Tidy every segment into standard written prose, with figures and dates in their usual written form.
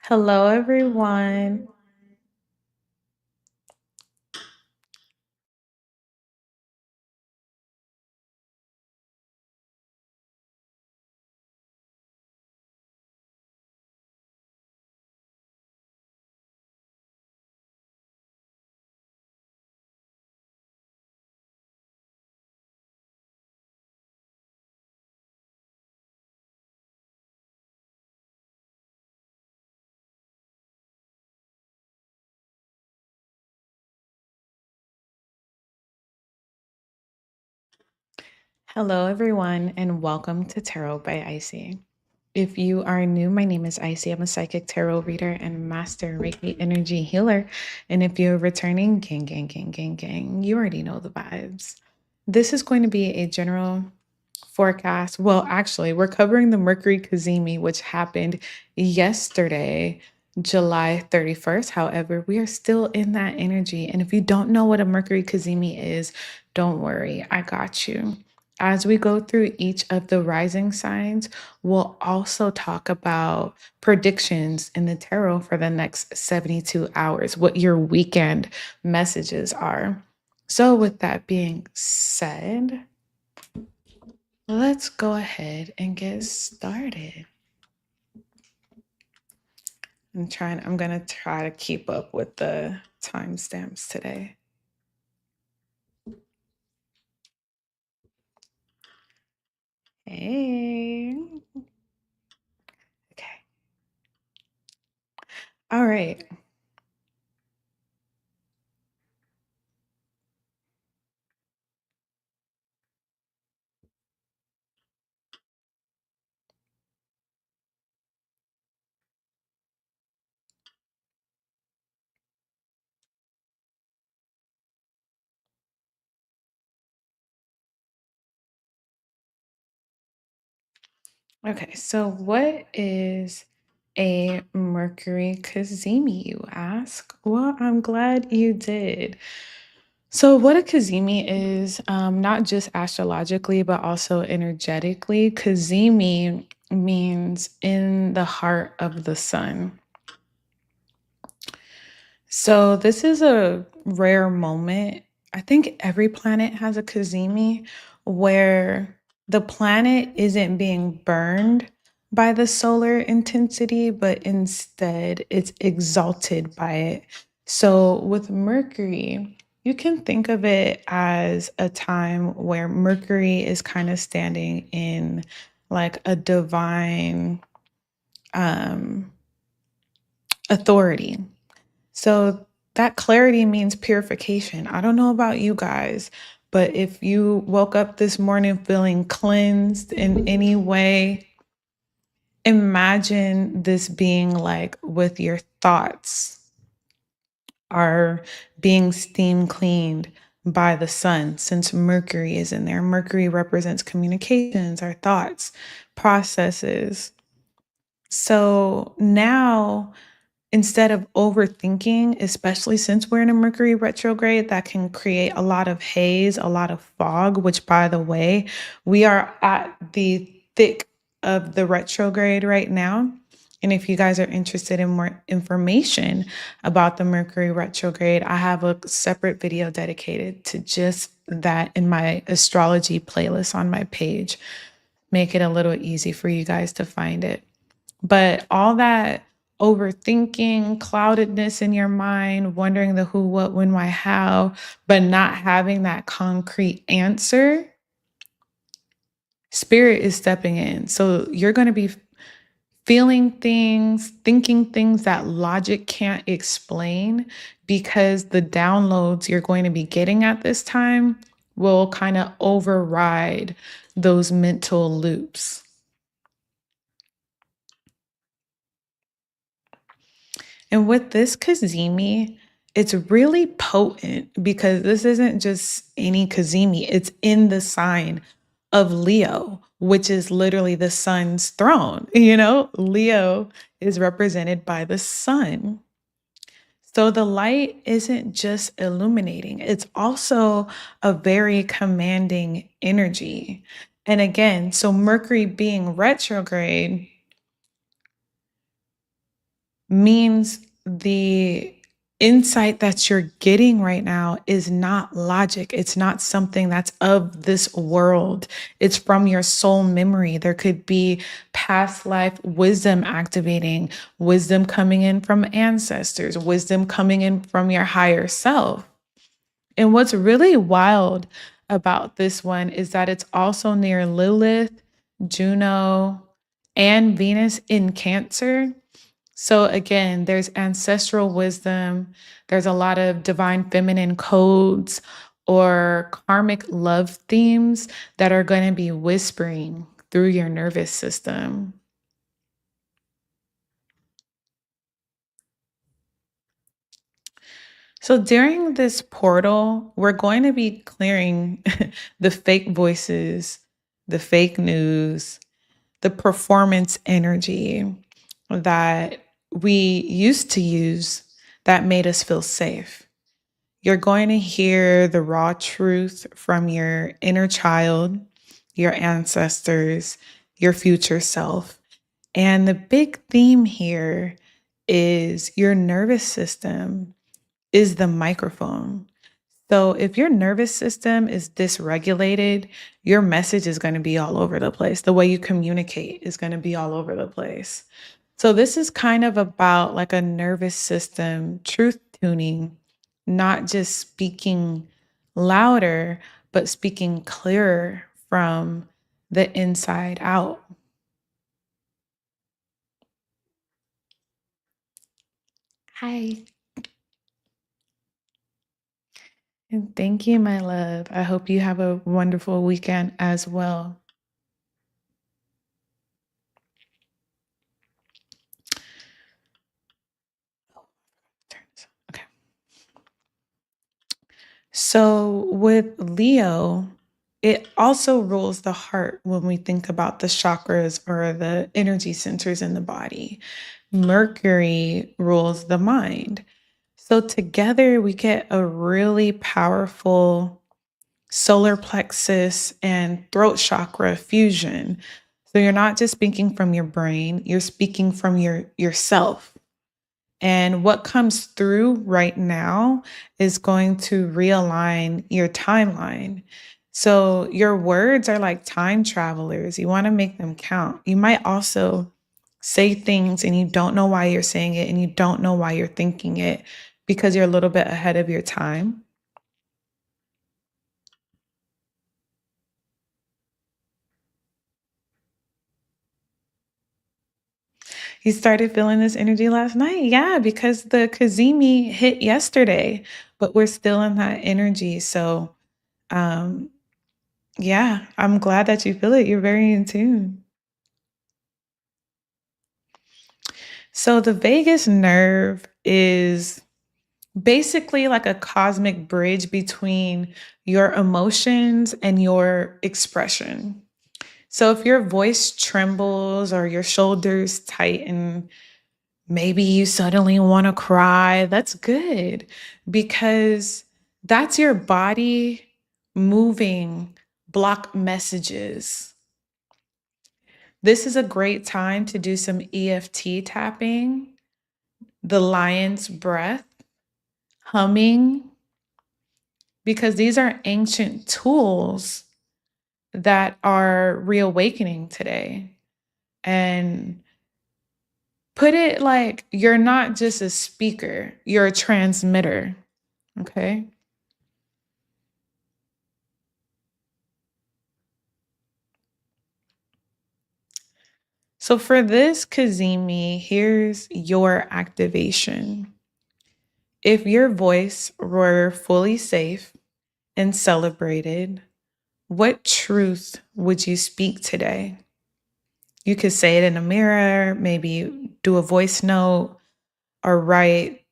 Hello, everyone. Hello, everyone, and welcome to Tarot by Icy. If you are new, my name is Icy. I'm a psychic tarot reader and master Reiki energy healer. And if you're returning, gang, you already know the vibes. This is going to be a general forecast. Well, actually, we're covering the Mercury Cazimi, which happened yesterday, July 31st. However, we are still in that energy. And if you don't know what a Mercury Cazimi is, don't worry, I got you. As we go through each of the rising signs, we'll also talk about predictions in the tarot for the next 72 hours, what your weekend messages are. So, with that being said, let's go ahead and get started. I'm gonna try to keep up with the timestamps today. Hey. Okay. All right. Okay, so what is a Mercury Cazimi, you ask? Well, I'm glad you did. So, what a Cazimi is, not just astrologically, but also energetically, Cazimi means in the heart of the sun. So this is a rare moment. I think every planet has a Cazimi where the planet isn't being burned by the solar intensity, but instead it's exalted by it. So with Mercury, you can think of it as a time where Mercury is kind of standing in like a divine um, authority. So that clarity means purification. I don't know about you guys, but if you woke up this morning feeling cleansed in any way, imagine this being like with your thoughts are being steam cleaned by the sun since Mercury is in there. Mercury represents communications, our thoughts, processes. So now instead of overthinking, especially since we're in a Mercury retrograde, that can create a lot of haze, a lot of fog, which, by the way, we are at the thick of the retrograde right now. And if you guys are interested in more information about the Mercury retrograde, I have a separate video dedicated to just that in my astrology playlist on my page. Make it a little easy for you guys to find it. But all that overthinking, cloudedness in your mind, wondering the who, what, when, why, how, but not having that concrete answer, spirit is stepping in. So you're going to be feeling things, thinking things that logic can't explain because the downloads you're going to be getting at this time will kind of override those mental loops. And with this Cazimi, it's really potent because this isn't just any Cazimi, it's in the sign of Leo, which is literally the sun's throne. You know, Leo is represented by the sun. So the light isn't just illuminating, it's also a very commanding energy. And again, so Mercury being retrograde, means the insight that you're getting right now is not logic. It's not something that's of this world. It's from your soul memory. There could be past life wisdom activating, wisdom coming in from ancestors, wisdom coming in from your higher self. And what's really wild about this one is that it's also near Lilith, Juno, and Venus in Cancer. So again, there's ancestral wisdom, there's a lot of divine feminine codes or karmic love themes that are going to be whispering through your nervous system. So during this portal, we're going to be clearing the fake voices, the fake news, the performance energy that we used to use that made us feel safe. You're going to hear the raw truth from your inner child, your ancestors, your future self. And the big theme here is your nervous system is the microphone. So if your nervous system is dysregulated, your message is going to be all over the place. The way you communicate is going to be all over the place. So this is kind of about like a nervous system truth tuning, not just speaking louder, but speaking clearer from the inside out. Hi. And thank you, my love. I hope you have a wonderful weekend as well. Okay. So with Leo, it also rules the heart when we think about the chakras or the energy centers in the body. Mercury rules the mind. So together we get a really powerful solar plexus and throat chakra fusion. So you're not just speaking from your brain, you're speaking from yourself. And what comes through right now is going to realign your timeline. So your words are like time travelers. You want to make them count. You might also say things and you don't know why you're saying it and you don't know why you're thinking it because you're a little bit ahead of your time. You started feeling this energy last night. Yeah, because the Cazimi hit yesterday, but we're still in that energy. So, um, yeah, I'm glad that you feel it. You're very in tune. So the vagus nerve is basically like a cosmic bridge between your emotions and your expression. So if your voice trembles or your shoulders tighten, maybe you suddenly want to cry, that's good because that's your body moving block messages. This is a great time to do some EFT tapping, the lion's breath, humming, because these are ancient tools that are reawakening today. And put it like you're not just a speaker, you're a transmitter. Okay. So for this Cazimi, here's your activation. If your voice were fully safe and celebrated, what truth would you speak today? You could say it in a mirror, maybe do a voice note, or write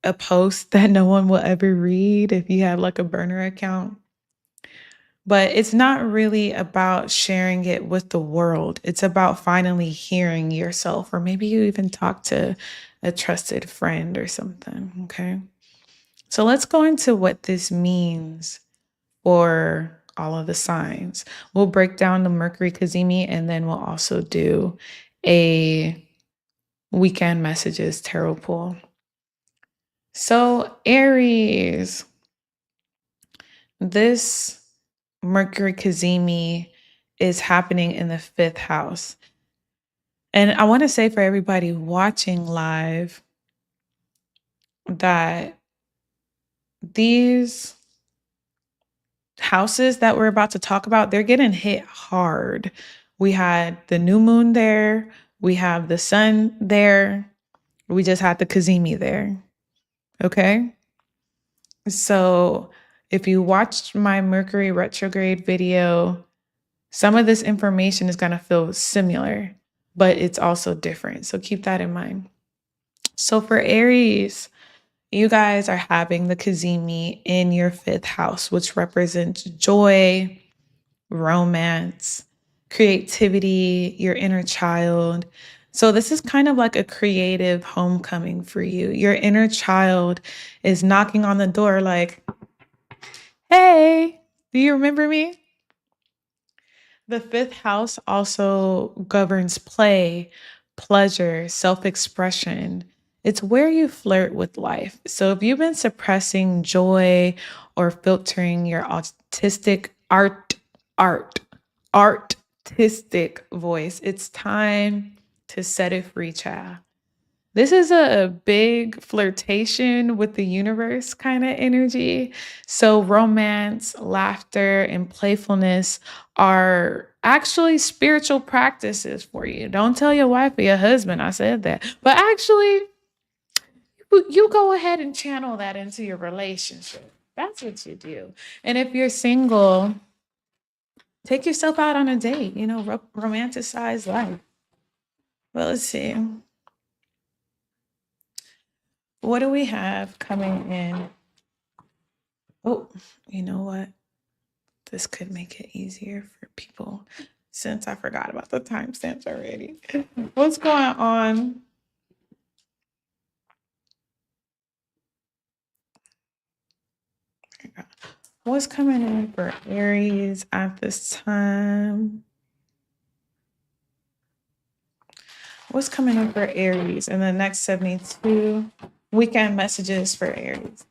a post that no one will ever read if you have like a burner account. But it's not really about sharing it with the world. It's about finally hearing yourself, or maybe you even talk to a trusted friend or something. Okay. So let's go into what this means for all of the signs. We'll break down the Mercury Cazimi and then we'll also do a weekend messages tarot pool. So Aries, this Mercury Cazimi is happening in the 5th house. And I want to say for everybody watching live that these houses that we're about to talk about, they're getting hit hard. We had the new moon there. We have the sun there. We just had the Cazimi there. Okay. So if you watched my Mercury retrograde video, some of this information is going to feel similar, but it's also different. So keep that in mind. So for Aries, you guys are having the Cazimi in your 5th house, which represents joy, romance, creativity, your inner child. So this is kind of like a creative homecoming for you. Your inner child is knocking on the door like, hey, do you remember me? The 5th house also governs play, pleasure, self-expression. It's where you flirt with life. So if you've been suppressing joy or filtering your artistic voice, it's time to set it free, child. This is a big flirtation with the universe kind of energy. So romance, laughter, and playfulness are actually spiritual practices for you. Don't tell your wife or your husband I said that. But actually, you go ahead and channel that into your relationship. That's what you do. And if you're single, take yourself out on a date, romanticize life. Well, let's see. What do we have coming in? Oh, you know what? This could make it easier for people since I forgot about the timestamps already. What's going on? What's coming in for Aries at this time? What's coming in for Aries in the next 72 weekend messages for Aries?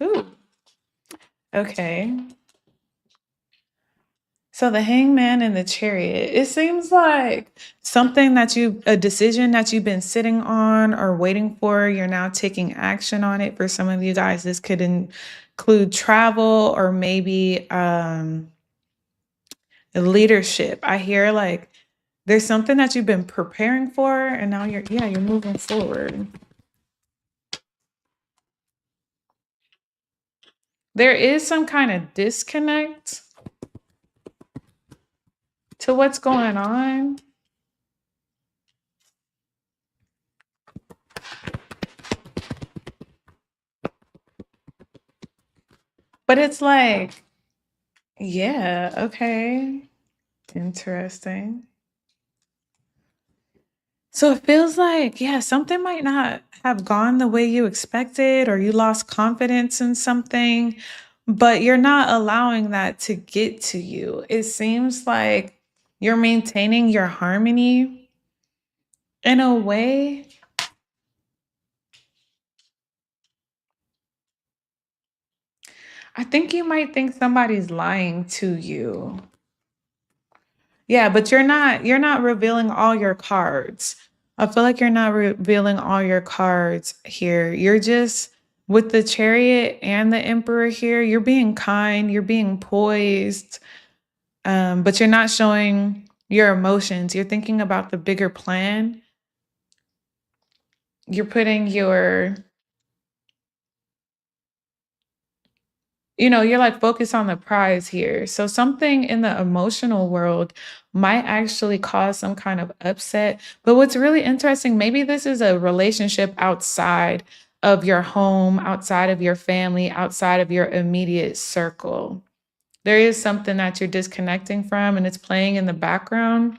Ooh. Okay. So the hangman and the chariot, it seems like a decision that you've been sitting on or waiting for, you're now taking action on it. For some of you guys, this could include travel or maybe leadership. I hear like there's something that you've been preparing for and now you're moving forward. There is some kind of disconnect to what's going on. But it's like, yeah, okay. Interesting. So it feels like, yeah, something might not have gone the way you expected, or you lost confidence in something, but you're not allowing that to get to you. It seems like you're maintaining your harmony in a way. I think you might think somebody's lying to you. Yeah, but you're not revealing all your cards. I feel like you're not revealing all your cards here. You're just with the chariot and the emperor here, you're being kind, you're being poised, but you're not showing your emotions. You're thinking about the bigger plan. You're putting you're like focused on the prize here. So something in the emotional world might actually cause some kind of upset. But what's really interesting, maybe this is a relationship outside of your home, outside of your family, outside of your immediate circle. There is something that you're disconnecting from and it's playing in the background.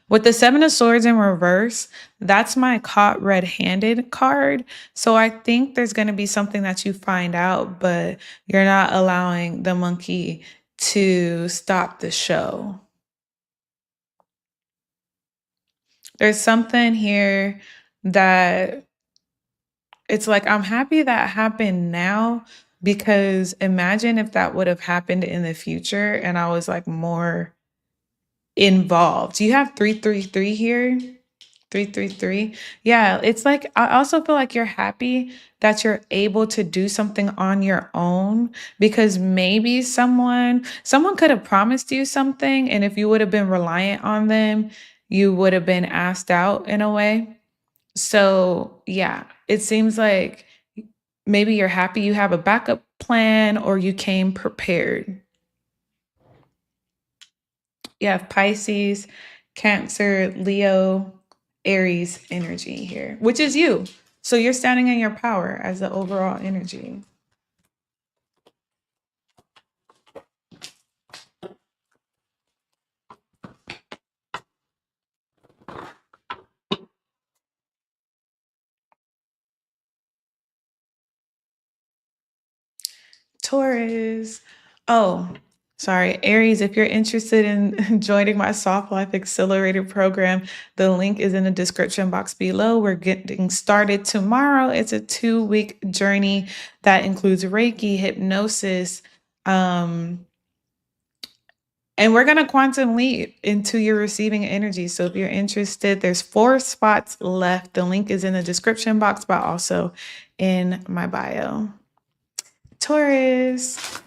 With the Seven of Swords in reverse, that's my caught red-handed card. So I think there's going to be something that you find out, but you're not allowing the monkey to stop the show. There's something here that it's like, I'm happy that happened now, because imagine if that would have happened in the future and I was like more involved. You have 333 here. 333. Yeah, it's like I also feel like you're happy that you're able to do something on your own, because maybe someone could have promised you something, and if you would have been reliant on them, you would have been asked out in a way. So, yeah, it seems like maybe you're happy you have a backup plan or you came prepared. You have Pisces, Cancer, Leo, Aries energy here, which is you. So you're standing in your power as the overall energy. Taurus. Oh, sorry. Aries, if you're interested in joining my Soft Life Accelerator program, the link is in the description box below. We're getting started tomorrow. It's a 2-week journey that includes Reiki, hypnosis, and we're going to quantum leap into your receiving energy. So if you're interested, there's 4 spots left. The link is in the description box, but also in my bio. Taurus.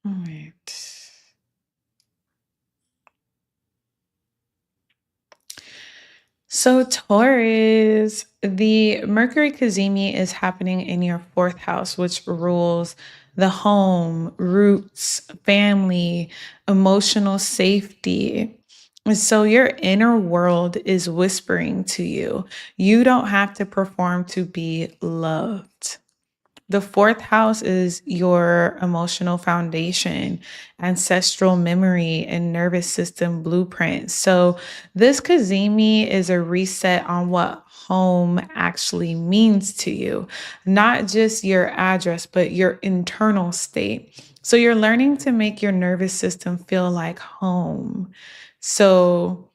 All right. So, Taurus, the Mercury Cazimi is happening in your 4th house, which rules the home, roots, family, emotional safety. And so, your inner world is whispering to you. You don't have to perform to be loved. The 4th house is your emotional foundation, ancestral memory, and nervous system blueprint. So, this Cazimi is a reset on what home actually means to you, not just your address, but your internal state. So, you're learning to make your nervous system feel like home. So,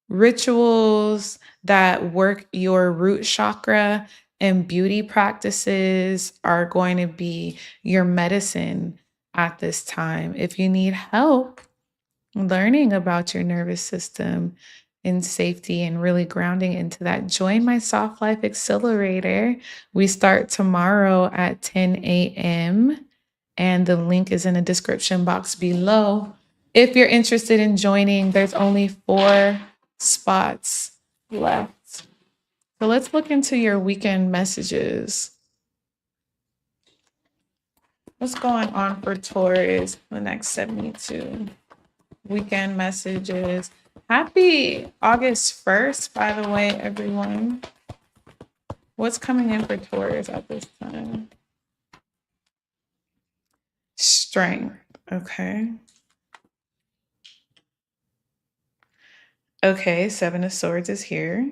rituals that work your root chakra and beauty practices are going to be your medicine at this time. If you need help learning about your nervous system in safety and really grounding into that, join my Soft Life Accelerator. We start tomorrow at 10 a.m. and the link is in the description box below. If you're interested in joining, there's only 4 spots left. So let's look into your weekend messages. What's going on for Taurus the next 72? Weekend messages. Happy August 1st, by the way, everyone. What's coming in for Taurus at this time? Strength. Okay. Okay, 7 of Swords is here.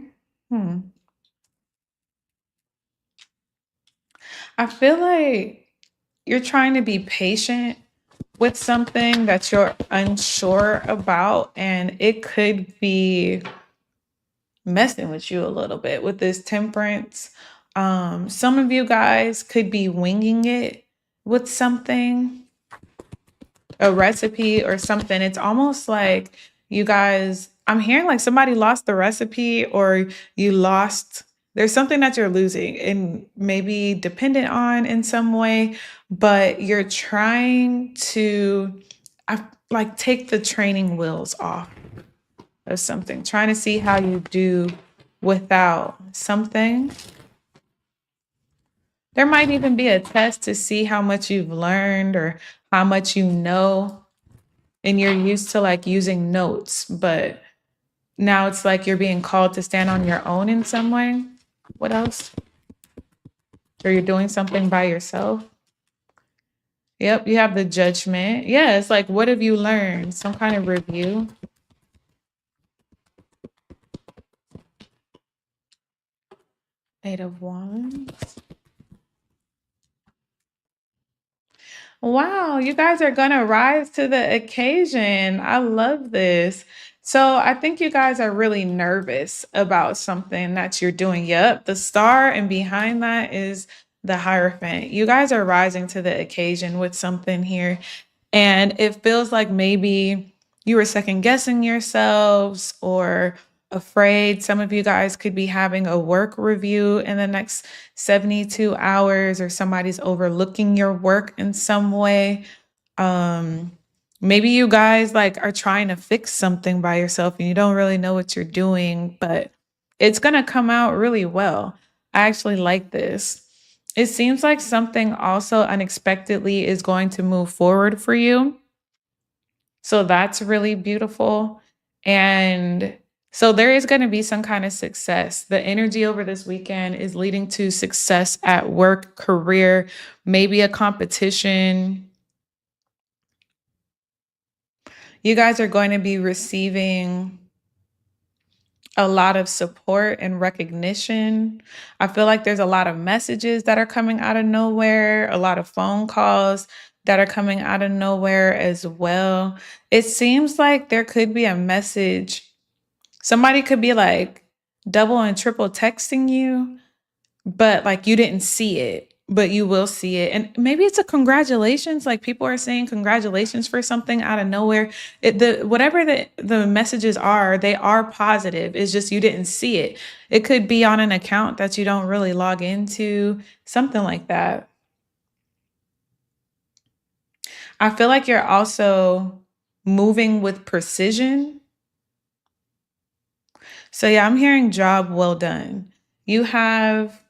I feel like you're trying to be patient with something that you're unsure about, and it could be messing with you a little bit with this temperance. Some of you guys could be winging it with something, a recipe or something. It's almost like you guys, I'm hearing like somebody lost the recipe, or you lost, there's something that you're losing and maybe dependent on in some way, but you're trying to like take the training wheels off of something, trying to see how you do without something. There might even be a test to see how much you've learned or how much you know, and you're used to like using notes, but now it's like you're being called to stand on your own in some way. What else? Or you're doing something by yourself. Yep, you have the Judgment. Yeah, it's like, what have you learned? Some kind of review. Eight of Wands. Wow, you guys are gonna rise to the occasion. I love this. So I think you guys are really nervous about something that you're doing. Yep, the star and behind that is the Hierophant. You guys are rising to the occasion with something here. And it feels like maybe you were second guessing yourselves or afraid. Some of you guys could be having a work review in the next 72 hours, or somebody's overlooking your work in some way. Um, Maybe you guys like are trying to fix something by yourself and you don't really know what you're doing, but it's going to come out really well. I actually like this. It seems like something also unexpectedly is going to move forward for you. So that's really beautiful. And so there is going to be some kind of success. The energy over this weekend is leading to success at work, career, maybe a competition. You guys are going to be receiving a lot of support and recognition. I feel like there's a lot of messages that are coming out of nowhere, a lot of phone calls that are coming out of nowhere as well. It seems like there could be a message. Somebody could be like double and triple texting you, but like you didn't see it, but you will see it. And maybe it's a congratulations, like people are saying congratulations for something out of nowhere. Whatever the messages are, they are positive. It's just you didn't see it. It could be on an account that you don't really log into, something like that. I feel like you're also moving with precision. So yeah, I'm hearing job well done. You have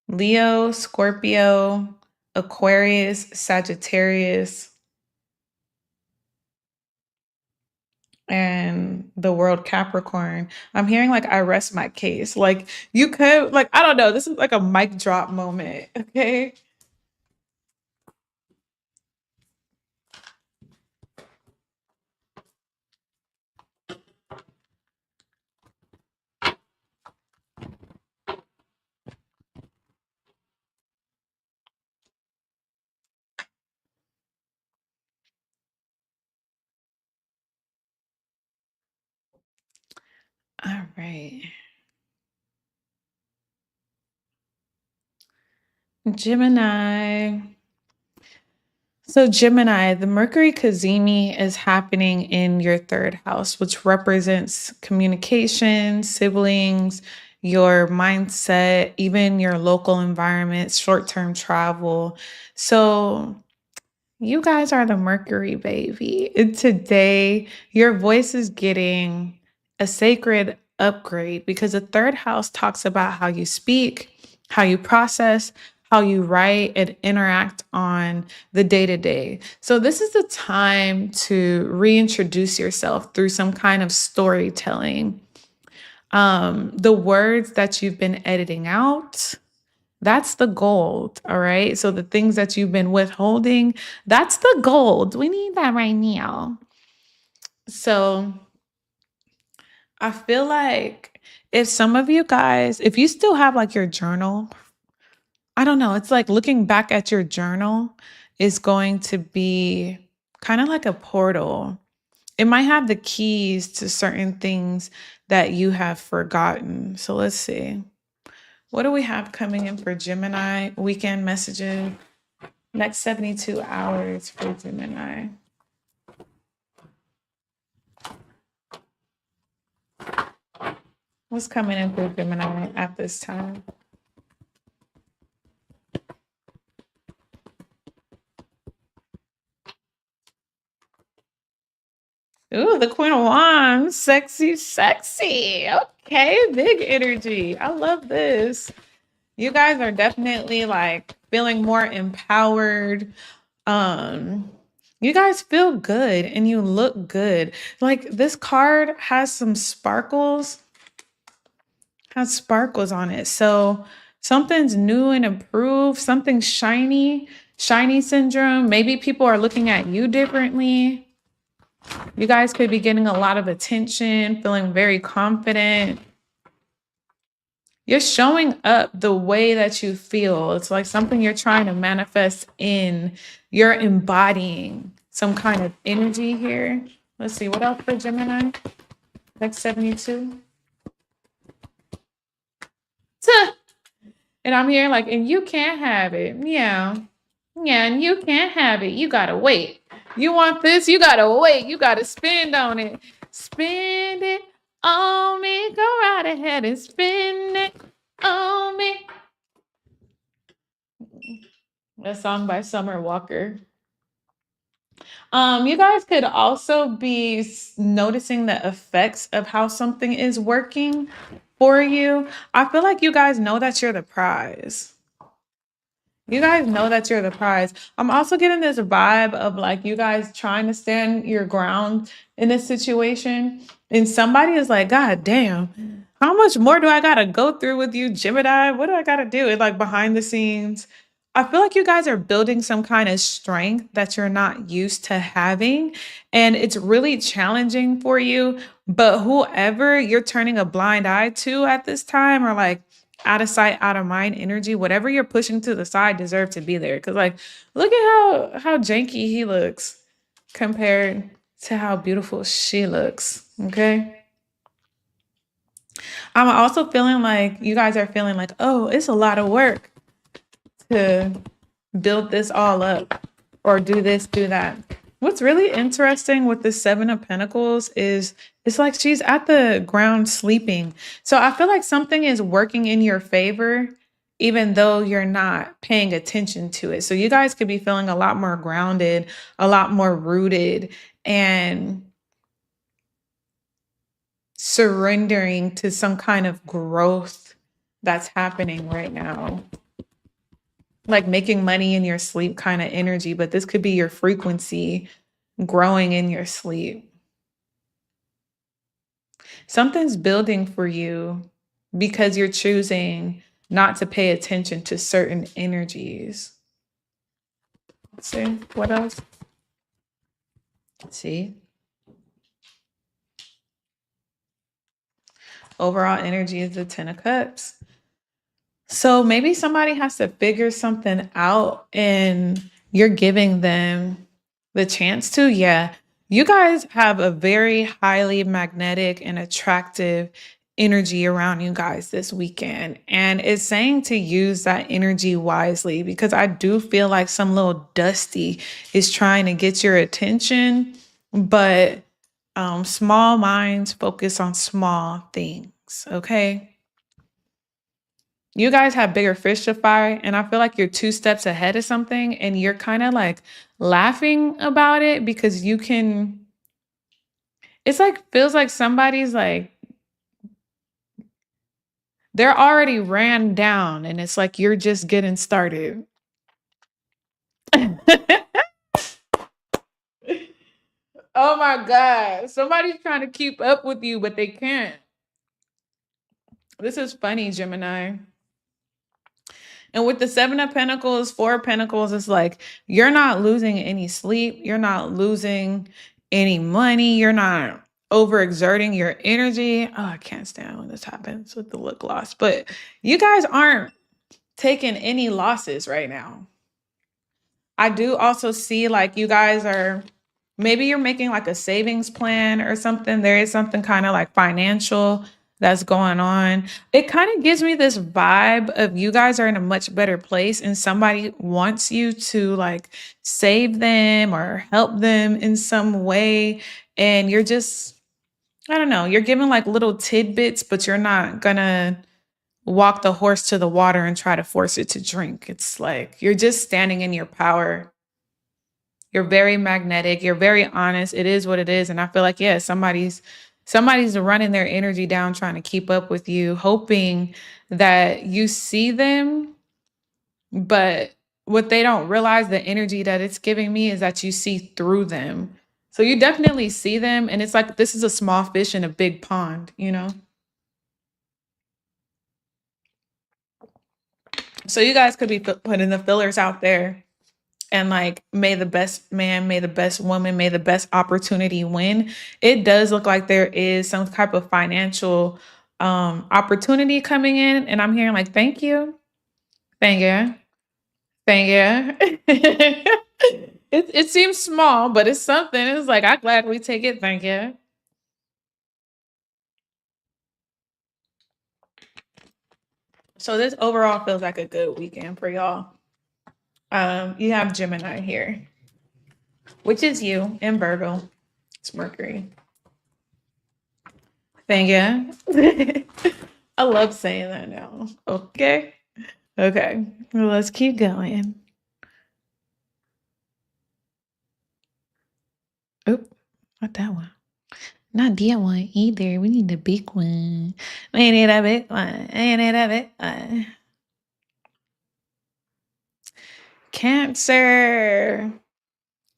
Leo, Scorpio, Aquarius, Sagittarius, and the world Capricorn. I'm hearing like I rest my case. Like you could, like, I don't know, this is like a mic drop moment. Okay. All right. Gemini. So, Gemini, the Mercury Cazimi is happening in your third house, which represents communication, siblings, your mindset, even your local environment, short term travel. So, you guys are the Mercury baby. And today, your voice is getting a sacred upgrade because the third house talks about how you speak, how you process, how you write and interact on the day to day. So, this is the time to reintroduce yourself through some kind of storytelling. The words that you've been editing out, that's the gold, all right? So the things that you've been withholding, that's the gold. We need that right now. So I feel like if some of you guys, if you still have like your journal, I don't know, it's like looking back at your journal is going to be kind of like a portal. It might have the keys to certain things that you have forgotten. So let's see. What do we have coming in for Gemini weekend messages? Next 72 hours for Gemini. What's coming in for Gemini at this time? Ooh, the Queen of Wands. Sexy, sexy. Okay, big energy. I love this. You guys are definitely like feeling more empowered. Um, you guys feel good and you look good. Like this card has some sparkles, has sparkles on it. So something's new and improved, something shiny, shiny syndrome. Maybe people are looking at you differently. You guys could be getting a lot of attention, feeling very confident. you're showing up the way that you feel. It's like something you're trying to manifest in. You're embodying some kind of energy here. Let's see, what else for Gemini? Next 72. Tuh. And I'm here like, and you can't have it. Yeah. Yeah, and you can't have it. You gotta wait. You want this? You gotta wait. You gotta spend on it. Spend it on me. Go right ahead and spend it on me. A song by Summer Walker. You guys could also be noticing the effects of how something is working for you. I feel like you guys know that you're the prize. You guys know that you're the prize. I'm also getting this vibe of like you guys trying to stand your ground in this situation. And somebody is like, God damn, how much more do I gotta go through with you, Gemini? What do I gotta do? It's like behind the scenes. I feel like you guys are building some kind of strength that you're not used to having. And it's really challenging for you. But whoever you're turning a blind eye to at this time, or like out of sight, out of mind energy, whatever you're pushing to the side deserve to be there. Cause like, look at how janky he looks compared to how beautiful she looks. Okay. I'm also feeling like you guys are feeling like, oh, it's a lot of work to build this all up or do this, do that. What's really interesting with the Seven of Pentacles is it's like she's at the ground sleeping. So I feel like something is working in your favor, even though you're not paying attention to it. So you guys could be feeling a lot more grounded, a lot more rooted, and surrendering to some kind of growth that's happening right now. Like making money in your sleep kind of energy, but this could be your frequency growing in your sleep. Something's building for you because you're choosing not to pay attention to certain energies. Let's see, what else? See? Overall energy is the 10 of Cups. So maybe somebody has to figure something out and you're giving them the chance to. Yeah. You guys have a very highly magnetic and attractive energy around you guys this weekend. And it's saying to use that energy wisely because I do feel like some little dusty is trying to get your attention, but small minds focus on small things. Okay. You guys have bigger fish to fry, and I feel like you're 2 steps ahead of something, and you're kind of like laughing about it because you can. It's like feels like somebody's like they're already ran down, and it's like you're just getting started. Oh my God. Somebody's trying to keep up with you, but they can't. This is funny, Gemini. And with the 7 of Pentacles, 4 of Pentacles, it's like you're not losing any sleep. You're not losing any money. You're not overexerting your energy. Oh, I can't stand when this happens with the lip gloss. But you guys aren't taking any losses right now. I do also see like you guys are, maybe you're making like a savings plan or something. There is something kind of like financial that's going on. It kind of gives me this vibe of you guys are in a much better place and somebody wants you to like save them or help them in some way. And you're just, I don't know, you're giving like little tidbits, but you're not gonna walk the horse to the water and try to force it to drink. It's like you're just standing in your power. You're very magnetic. You're very honest. It is what it is. And I feel like, yeah, somebody's running their energy down, trying to keep up with you, hoping that you see them. But what they don't realize, the energy that it's giving me is that you see through them. So you definitely see them. And it's like, this is a small fish in a big pond, you know? So you guys could be putting the fillers out there. And like, may the best man, may the best woman, may the best opportunity win. It does look like there is some type of financial opportunity coming in, and I'm hearing like, thank you, thank you, thank you. It seems small, but it's something. It's like, I gladly take it, thank you. So this overall feels like a good weekend for y'all. You have Gemini here, which is you, in Virgo. It's Mercury. Thank you. I love saying that now. Okay. Okay. Well, let's keep going. Oop, not that one. Not that one either. We need the big one. We need a big one. We need a big one. Cancer.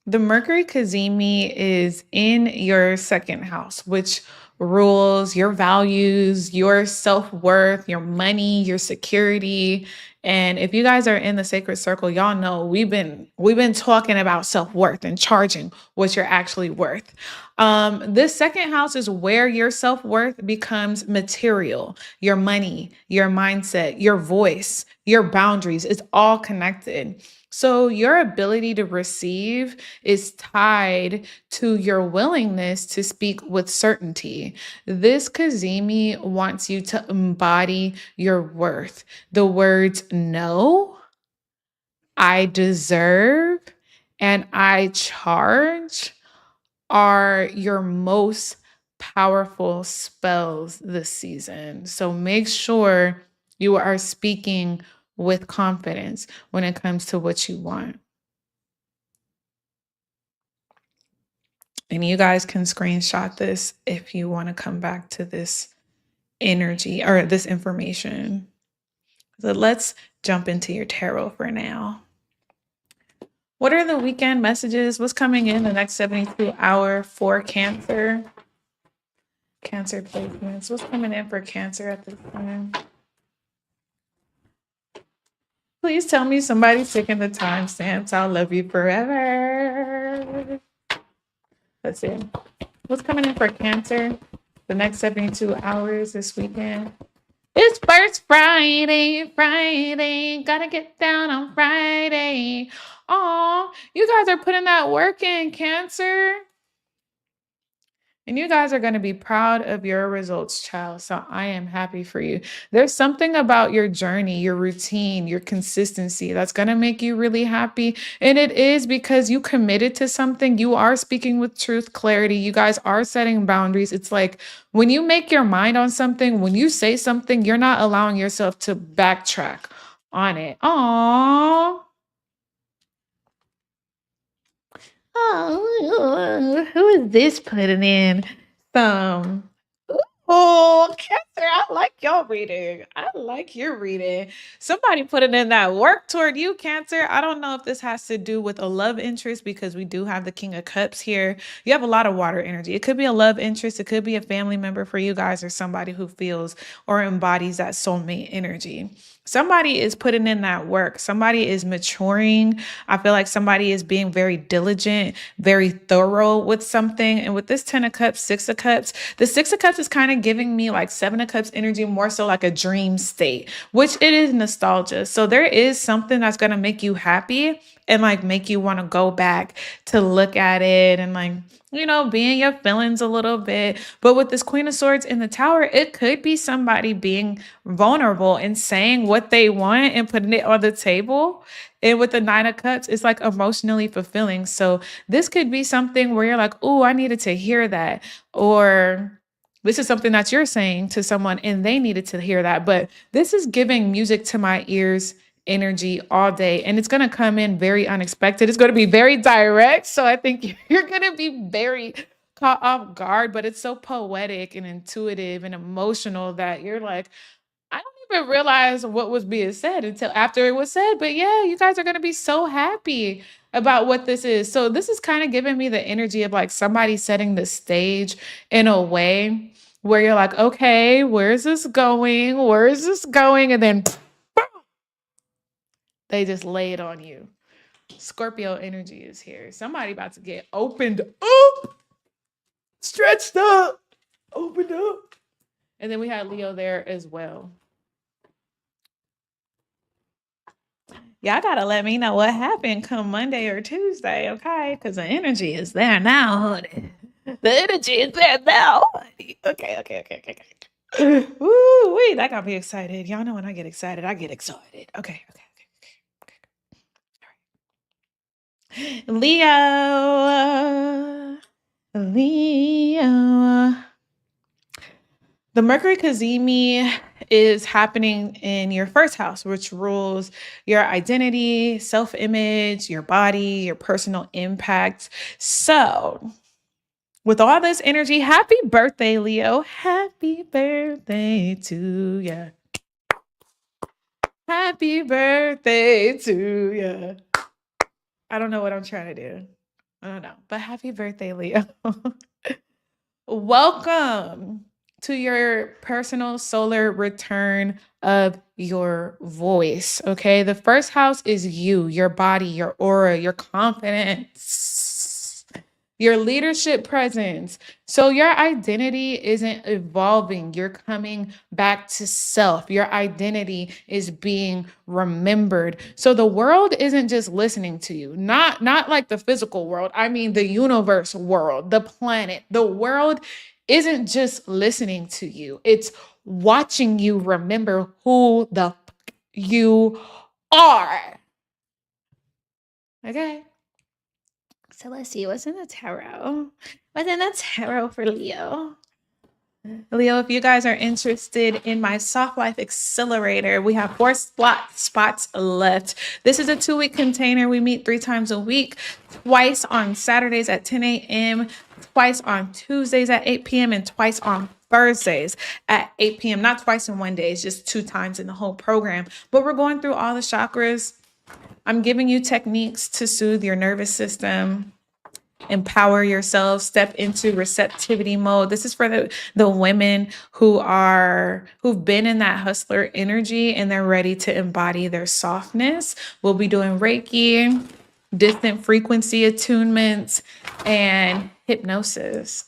The Mercury Cazimi is in your second house, which rules your values, your self-worth, your money, your security. And if you guys are in the sacred circle, y'all know we've been talking about self-worth and charging what you're actually worth. This second house is where your self-worth becomes material, your money, your mindset, your voice, your boundaries. It's all connected. So your ability to receive is tied to your willingness to speak with certainty. This Kazemi wants you to embody your worth. The words no, I deserve, and I charge are your most powerful spells this season. So make sure you are speaking with confidence when it comes to what you want. And you guys can screenshot this if you want to come back to this energy or this information. So let's jump into your tarot for now. What are the weekend messages? What's coming in the next 72 hour for Cancer? Cancer placements. What's coming in for Cancer at this time? Please tell me somebody's taking the timestamps. I'll love you forever. Let's see. What's coming in for Cancer the next 72 hours this weekend? It's first Friday. Gotta get down on Friday. Aw, you guys are putting that work in, Cancer. And you guys are going to be proud of your results, child. So I am happy for you. There's something about your journey, your routine, your consistency that's going to make you really happy. And it is because you committed to something. You are speaking with truth, clarity. You guys are setting boundaries. It's like when you make your mind on something, when you say something, you're not allowing yourself to backtrack on it. Aww. Oh, who is this putting in some? Oh, Cancer, I like your reading. I like your reading. Somebody putting in that work toward you, Cancer. I don't know if this has to do with a love interest because we do have the King of Cups here. You have a lot of water energy. It could be a love interest. It could be a family member for you guys or somebody who feels or embodies that soulmate energy. Somebody is putting in that work. Somebody is maturing. I feel like somebody is being very diligent, very thorough with something. And with this 10 of Cups, 6 of Cups, the 6 of Cups is kind of giving me like 7 of Cups energy, more so like a dream state, which it is nostalgia. So there is something that's going to make you happy and like make you want to go back to look at it and like, you know, be in your feelings a little bit. But with this Queen of Swords in the Tower, it could be somebody being vulnerable and saying what they want and putting it on the table. And with the 9 of Cups, it's like emotionally fulfilling. So this could be something where you're like, oh, I needed to hear that. Or this is something that you're saying to someone and they needed to hear that. But this is giving music to my ears energy all day. And it's going to come in very unexpected. It's going to be very direct. So I think you're going to be very caught off guard, but it's so poetic and intuitive and emotional that you're like, I don't even realize what was being said until after it was said. But yeah, you guys are going to be so happy about what this is. So this is kind of giving me the energy of like somebody setting the stage in a way where you're like, okay, where's this going? Where is this going? And then they just lay it on you. Scorpio energy is here. Somebody about to get opened up, stretched up, opened up. And then we had Leo there as well. Y'all gotta let me know what happened come Monday or Tuesday, okay? Because the energy is there now, honey. The energy is there now, honey. Okay. Woo, wait, I gotta be excited. Y'all know when I get excited, I get excited. Okay. Leo. The Mercury Cazimi is happening in your first house, which rules your identity, self-image, your body, your personal impact. So, with all this energy, happy birthday, Leo. Happy birthday to you. Happy birthday to you. I don't know what I'm trying to do. I don't know, but happy birthday, Leo. Welcome to your personal solar return of your voice. Okay. The first house is you, your body, your aura, your confidence, your leadership presence. So your identity isn't evolving. You're coming back to self. Your identity is being remembered. So the world isn't just listening to you, not like the physical world. I mean, the universe world, the planet, the world isn't just listening to you. It's watching you remember who the you are. Okay. So let's see what's in the tarot. What's in the tarot for Leo? Leo, if you guys are interested in my Soft Life Accelerator, we have 4 spots left. This is a 2-week container. We meet 3 times a week, twice on Saturdays at 10 a.m., twice on Tuesdays at 8 p.m., and twice on Thursdays at 8 p.m. Not twice in one day. It's just 2 times in the whole program. But we're going through all the chakras. I'm giving you techniques to soothe your nervous system, empower yourself, step into receptivity mode. This is for the women who've been in that hustler energy and they're ready to embody their softness. We'll be doing Reiki, distant frequency attunements, and hypnosis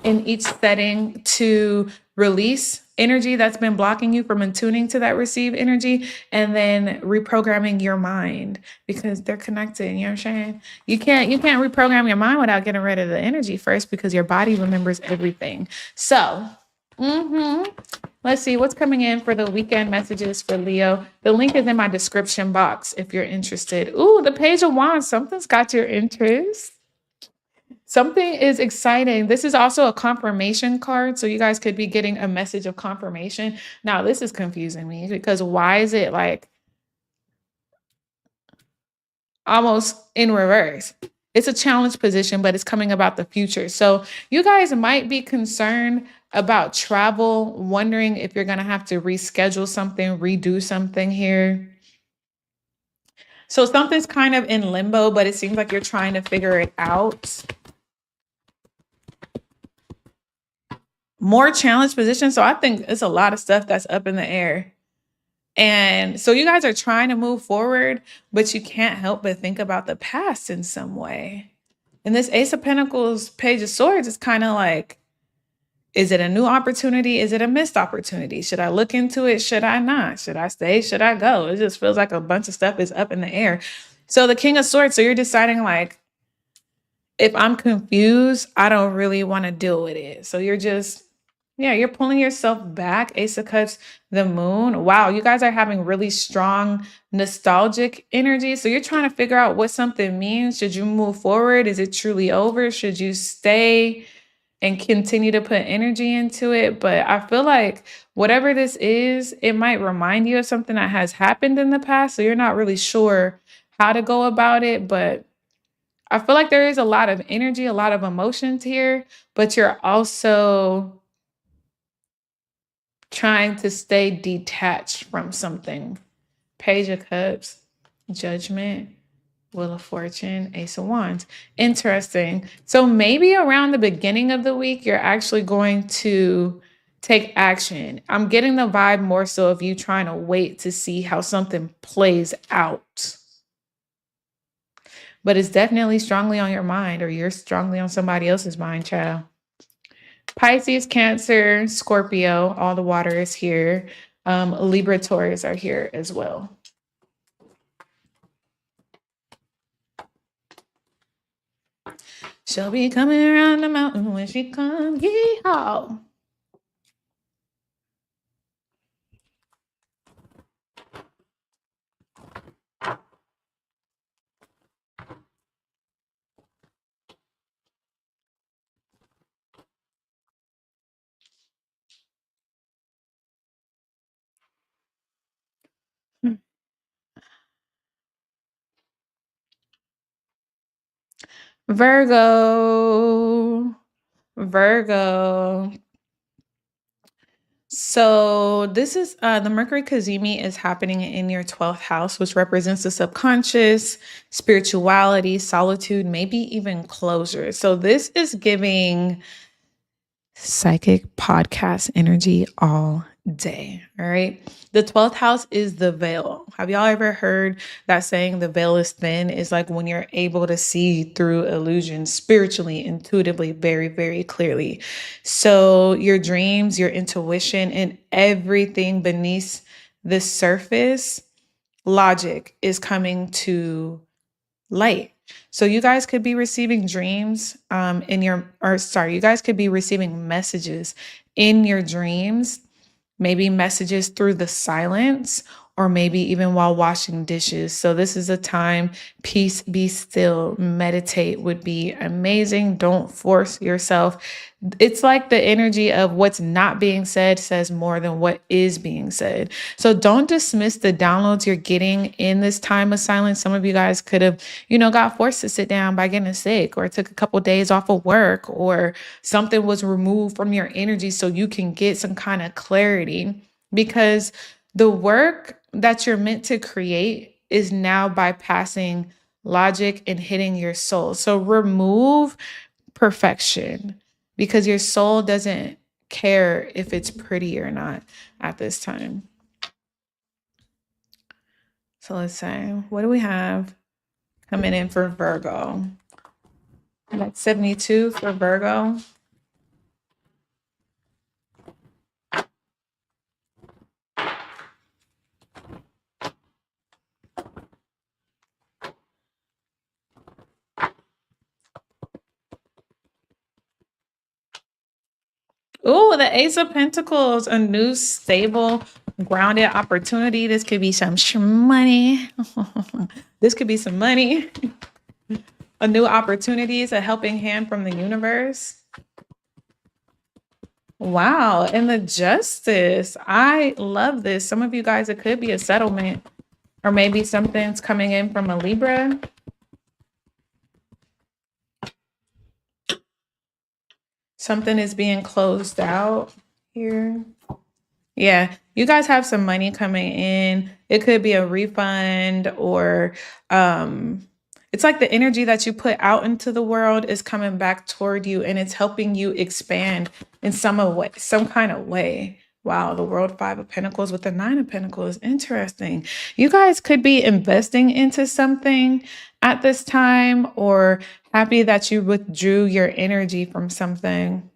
in each setting to release energy that's been blocking you from attuning to that received energy, and then reprogramming your mind, because they're connected. You know what I'm saying? You can't reprogram your mind without getting rid of the energy first, because your body remembers everything. So, let's see what's coming in for the weekend messages for Leo. The link is in my description box if you're interested. Ooh, the Page of Wands. Something's got your interest. Something is exciting. This is also a confirmation card. So you guys could be getting a message of confirmation. Now, this is confusing me, because why is it like almost in reverse? It's a challenge position, but it's coming about the future. So you guys might be concerned about travel, wondering if you're going to have to reschedule something, redo something here. So something's kind of in limbo, but it seems like you're trying to figure it out. More challenge position. So I think it's a lot of stuff that's up in the air. And so you guys are trying to move forward, but you can't help but think about the past in some way. And this Ace of Pentacles, Page of Swords is kind of like, is it a new opportunity? Is it a missed opportunity? Should I look into it? Should I not? Should I stay? Should I go? It just feels like a bunch of stuff is up in the air. So the King of Swords, so you're deciding like, if I'm confused, I don't really want to deal with it. So you're just, you're pulling yourself back. Ace of Cups, the Moon. Wow, you guys are having really strong nostalgic energy. So you're trying to figure out what something means. Should you move forward? Is it truly over? Should you stay and continue to put energy into it? But I feel like whatever this is, it might remind you of something that has happened in the past. So you're not really sure how to go about it. But I feel like there is a lot of energy, a lot of emotions here, but you're also trying to stay detached from something. Page of Cups, Judgment, Wheel of Fortune, Ace of Wands. Interesting. So maybe around the beginning of the week, you're actually going to take action. I'm getting the vibe more so of you trying to wait to see how something plays out. But it's definitely strongly on your mind, or you're strongly on somebody else's mind, child. Pisces, Cancer, Scorpio, all the water is here. Libra, Taurus are here as well. She'll be coming around the mountain when she comes. Yeehaw. Virgo. Virgo. So this is the Mercury Cazimi is happening in your 12th house, which represents the subconscious, spirituality, solitude, maybe even closure. So this is giving psychic podcast energy all day. All right. The 12th house is the veil. Have y'all ever heard that saying, the veil is thin? Is like when you're able to see through illusions spiritually, intuitively, very, very clearly. So your dreams, your intuition, and everything beneath the surface logic is coming to light. So you guys could be receiving dreams you guys could be receiving messages in your dreams, maybe messages through the silence, or maybe even while washing dishes. So this is a time, peace, be still, meditate would be amazing. Don't force yourself. It's like the energy of what's not being said says more than what is being said. So don't dismiss the downloads you're getting in this time of silence. Some of you guys could have, got forced to sit down by getting sick, or took a couple days off of work, or something was removed from your energy so you can get some kind of clarity, because the work that you're meant to create is now bypassing logic and hitting your soul. So remove perfection, because your soul doesn't care if it's pretty or not at this time. So let's say, what do we have coming in for Virgo? That's 72 for Virgo. Oh, the Ace of Pentacles, a new, stable, grounded opportunity. This could be some money. This could be some money. A new opportunity is a helping hand from the universe. Wow. And the Justice. I love this. Some of you guys, it could be a settlement, or maybe something's coming in from a Libra. Something is being closed out here. Yeah, you guys have some money coming in. It could be a refund, or it's like the energy that you put out into the world is coming back toward you, and it's helping you expand in some kind of way. Wow, the World 5 of Pentacles with the 9 of Pentacles. Interesting. You guys could be investing into something at this time, or happy that you withdrew your energy from something.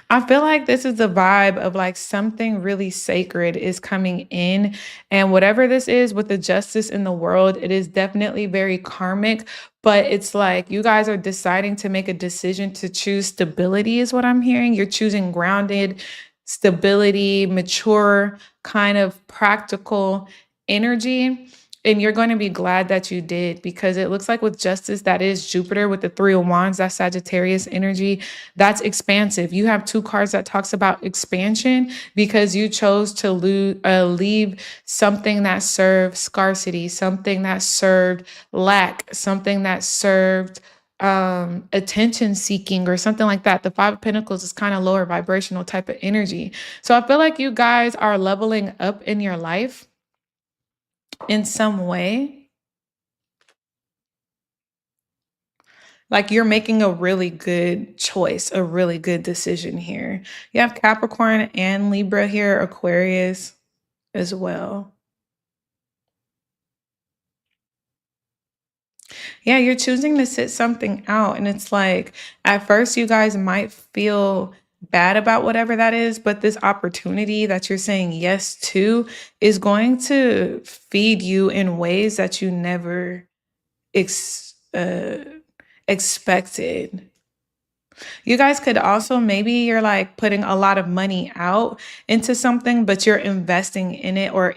I feel like this is the vibe of like something really sacred is coming in. And whatever this is with the justice in the world, it is definitely very karmic. But it's like you guys are deciding to make a decision to choose stability, is what I'm hearing. You're choosing grounded stability, mature, kind of practical energy. And you're going to be glad that you did, because it looks like with justice, that is Jupiter with the 3 of Wands, that's Sagittarius energy. That's expansive. You have 2 cards that talks about expansion, because you chose to leave something that served scarcity, something that served lack, something that served attention seeking, or something like that. The 5 of Pentacles is kind of lower vibrational type of energy. So I feel like you guys are leveling up in your life in some way. Like you're making a really good choice, a really good decision here. You have Capricorn and Libra here, Aquarius as well. Yeah, you're choosing to sit something out. And it's like, at first, you guys might feel bad about whatever that is, but this opportunity that you're saying yes to is going to feed you in ways that you never ex- uh, expected. You guys could also, maybe you're like putting a lot of money out into something, but you're investing in it, or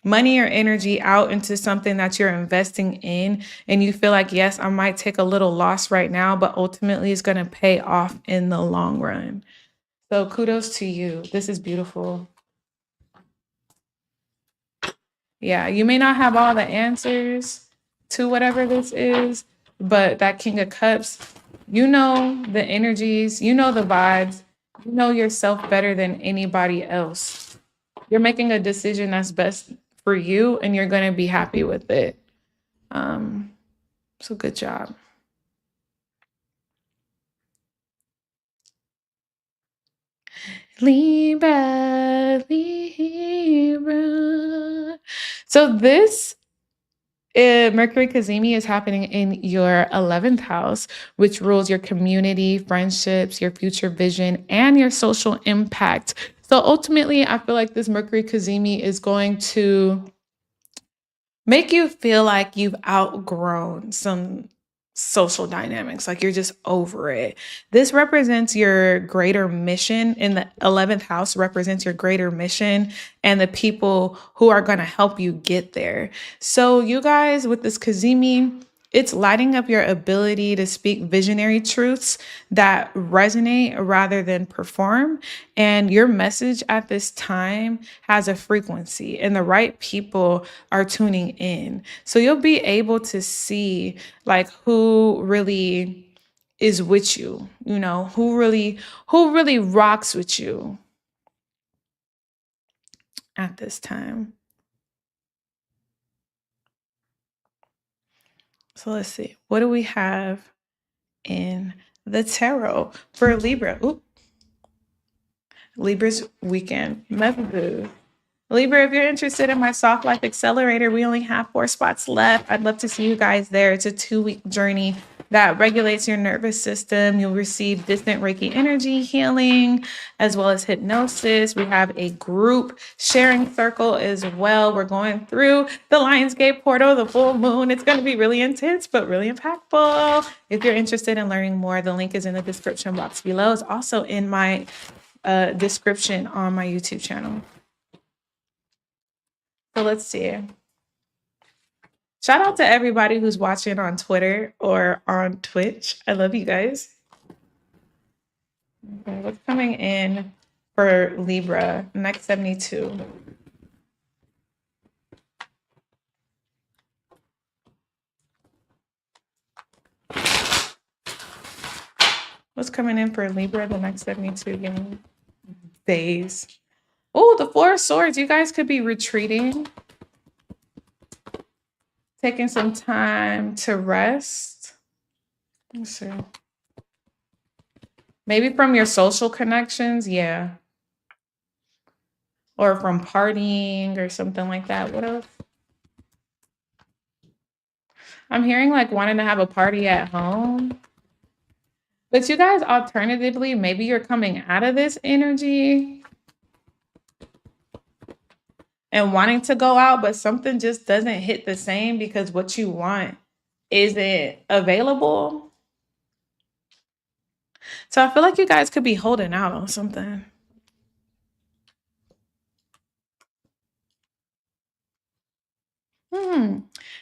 money or energy out into something that you're investing in. And you feel like, yes, I might take a little loss right now, but ultimately it's going to pay off in the long run. So kudos to you. This is beautiful. Yeah, you may not have all the answers to whatever this is, but that King of Cups, you know the energies, you know the vibes, you know yourself better than anybody else. You're making a decision that's best for you, and you're going to be happy with it. So good job. Libra, Libra. So this Mercury Cazimi is happening in your 11th house, which rules your community, friendships, your future vision, and your social impact. So ultimately, I feel like this Mercury Cazimi is going to make you feel like you've outgrown some social dynamics, like you're just over it. This represents your greater mission. In the 11th house represents your greater mission and the people who are going to help you get there. So you guys, with this Kazimi, it's lighting up your ability to speak visionary truths that resonate rather than perform. And your message at this time has a frequency, and the right people are tuning in. So you'll be able to see like who really is with you, who really rocks with you at this time. So let's see. What do we have in the tarot for Libra? Ooh, Libra's weekend. Mevzu. Libra, if you're interested in my Soft Life Accelerator, we only have 4 spots left. I'd love to see you guys there. It's a 2-week journey that regulates your nervous system. You'll receive distant Reiki energy healing, as well as hypnosis. We have a group sharing circle as well. We're going through the Lionsgate portal, the full moon. It's going to be really intense, but really impactful. If you're interested in learning more, the link is in the description box below. It's also in my description on my YouTube channel. So let's see. Shout out to everybody who's watching on Twitter or on Twitch. I love you guys. Okay, what's coming in for Libra, next 72? What's coming in for Libra, the next 72 days? Oh, the 4 of Swords. You guys could be retreating, taking some time to rest. Let's see. Maybe from your social connections, yeah. Or from partying or something like that. What else? I'm hearing like wanting to have a party at home. But you guys, alternatively, maybe you're coming out of this energy and wanting to go out, but something just doesn't hit the same because what you want isn't available. So I feel like you guys could be holding out on something.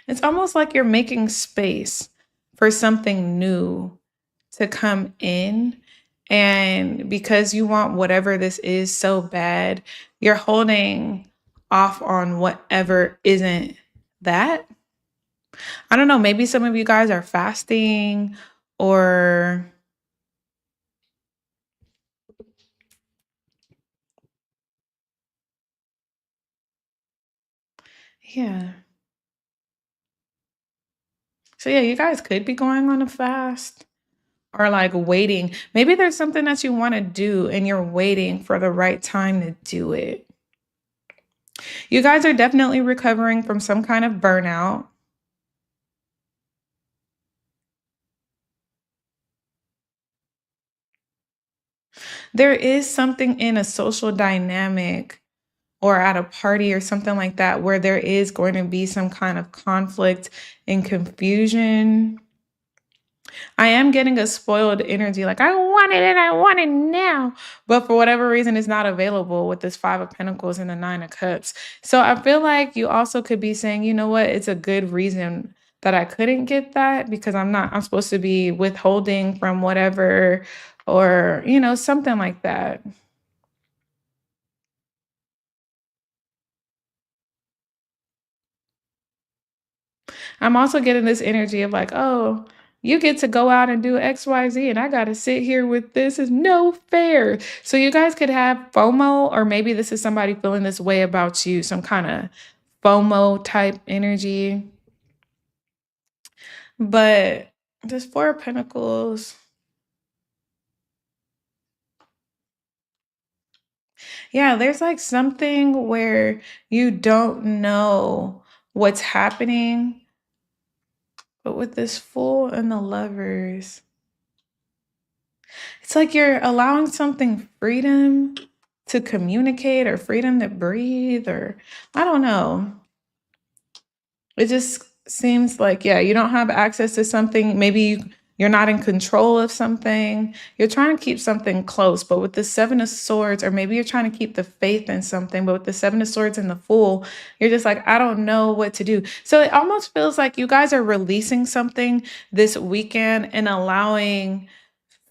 It's almost like you're making space for something new to come in. And because you want whatever this is so bad, you're holding off on whatever isn't that. I don't know, maybe some of you guys are fasting or yeah. So yeah, you guys could be going on a fast or like waiting. Maybe there's something that you want to do and you're waiting for the right time to do it. You guys are definitely recovering from some kind of burnout. There is something in a social dynamic or at a party or something like that where there is going to be some kind of conflict and confusion. I am getting a spoiled energy, like I want it and I want it now. But for whatever reason, it's not available with this Five of Pentacles and the Nine of Cups. So I feel like you also could be saying, you know what, it's a good reason that I couldn't get that because I'm supposed to be withholding from whatever, or, something like that. I'm also getting this energy of like, oh, you get to go out and do XYZ, and I got to sit here with this. Is no fair. So you guys could have FOMO, or maybe this is somebody feeling this way about you, some kind of FOMO type energy. But this Four of Pentacles, yeah, there's like something where you don't know what's happening. But with this Fool and the Lovers, it's like you're allowing something freedom to communicate or freedom to breathe, or I don't know. It just seems like, yeah, you don't have access to something. Maybe you're not in control of something. You're trying to keep something close, but with the Seven of Swords, or maybe you're trying to keep the faith in something, but with the Seven of Swords and the Fool, you're just like, I don't know what to do. So it almost feels like you guys are releasing something this weekend and allowing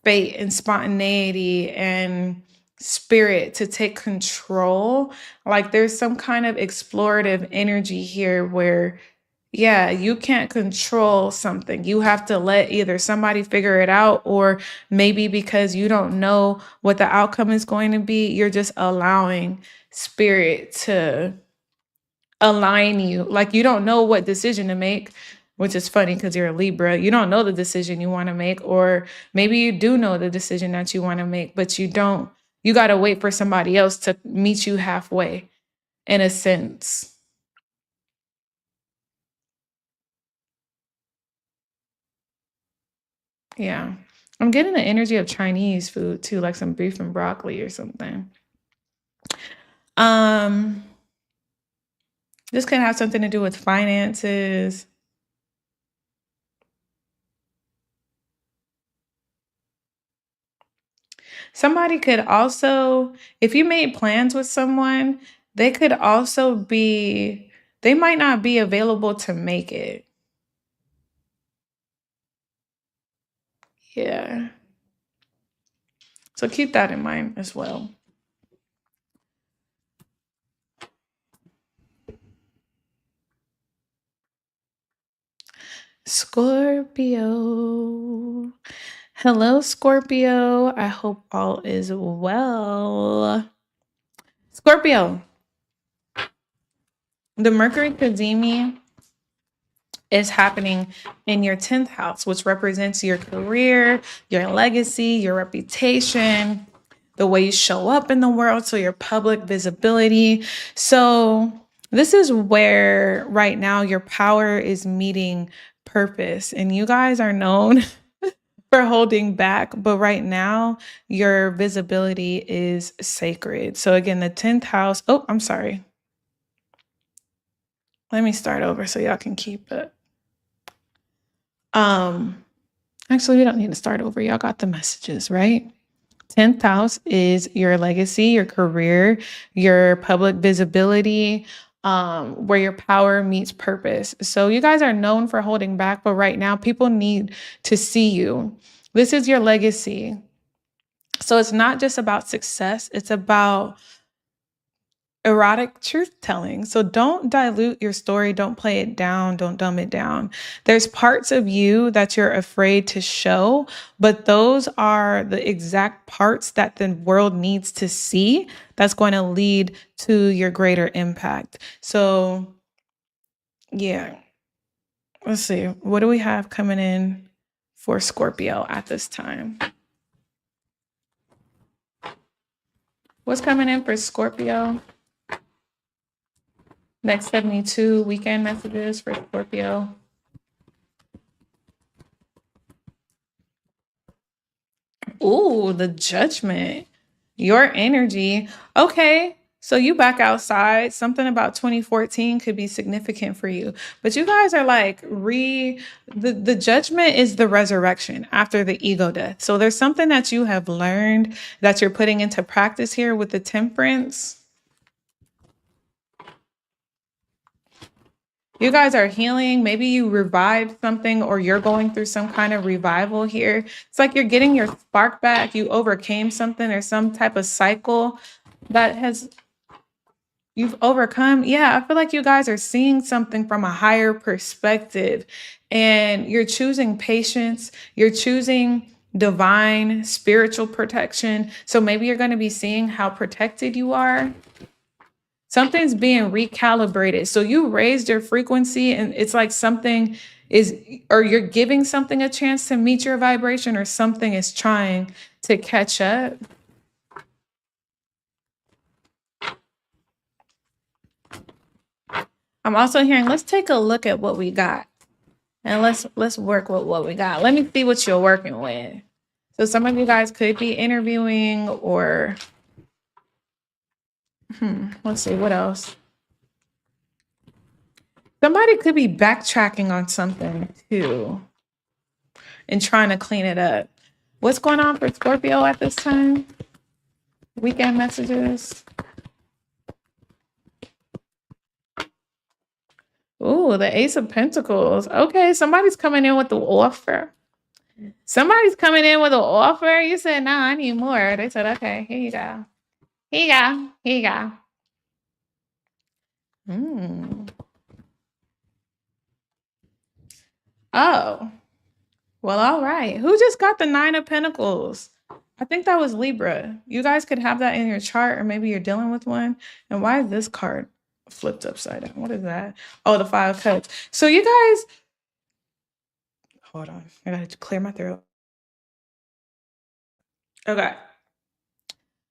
fate and spontaneity and spirit to take control. Like there's some kind of explorative energy here where, yeah, you can't control something. You have to let either somebody figure it out, or maybe because you don't know what the outcome is going to be, you're just allowing spirit to align you. Like you don't know what decision to make, which is funny because you're a Libra. You don't know the decision you want to make, or maybe you do know the decision that you want to make, but you don't. You got to wait for somebody else to meet you halfway, in a sense. Yeah. I'm getting the energy of Chinese food too, like some beef and broccoli or something. Um, this can have something to do with finances. Somebody could also, if you made plans with someone, they could also be, they might not be available to make it. Yeah. So keep that in mind as well. Scorpio. Hello, Scorpio. I hope all is well. Scorpio, the Mercury Cazimi is happening in your 10th house, which represents your career, your legacy, your reputation, the way you show up in the world, so your public visibility. So this is where right now your power is meeting purpose, and you guys are known for holding back, but right now your visibility is sacred. So again, the 10th house, oh, I'm sorry. Let me start over so y'all can keep it. Actually, we don't need to start over. Y'all got the messages, right? 10th house is your legacy, your career, your public visibility, where your power meets purpose. So you guys are known for holding back, but right now people need to see you. This is your legacy. So it's not just about success, it's about erotic truth telling. So don't dilute your story, don't play it down, don't dumb it down. There's parts of you that you're afraid to show, but those are the exact parts that the world needs to see that's going to lead to your greater impact. So yeah, let's see. What do we have coming in for Scorpio at this time? What's coming in for Scorpio? Next 72 weekend messages for Scorpio. Ooh, the Judgment. Your energy. Okay. So you back outside. Something about 2014 could be significant for you. But you guys are like the judgment is the resurrection after the ego death. So there's something that you have learned that you're putting into practice here with the temperance. You guys are healing. Maybe you revived something or you're going through some kind of revival here. It's like you're getting your spark back. You overcame something or some type of cycle that you've overcome. Yeah, I feel like you guys are seeing something from a higher perspective and you're choosing patience. You're choosing divine spiritual protection. So maybe you're going to be seeing how protected you are. Something's being recalibrated. So you raised your frequency and it's like something is, or you're giving something a chance to meet your vibration or something is trying to catch up. I'm also hearing, let's take a look at what we got and let's work with what we got. Let me see what you're working with. So some of you guys could be interviewing or, let's see, what else? Somebody could be backtracking on something too and trying to clean it up. What's going on for Scorpio at this time? Weekend messages. Ooh, the Ace of Pentacles. Okay, somebody's coming in with the offer. Somebody's coming in with an offer. You said, no, I need more. They said, okay, here you go. Here you go. Here you go. Oh, well, all right. Who just got the Nine of Pentacles? I think that was Libra. You guys could have that in your chart, or maybe you're dealing with one. And why is this card flipped upside down? What is that? Oh, the Five of Cups. So you guys, hold on. I gotta clear my throat. Okay.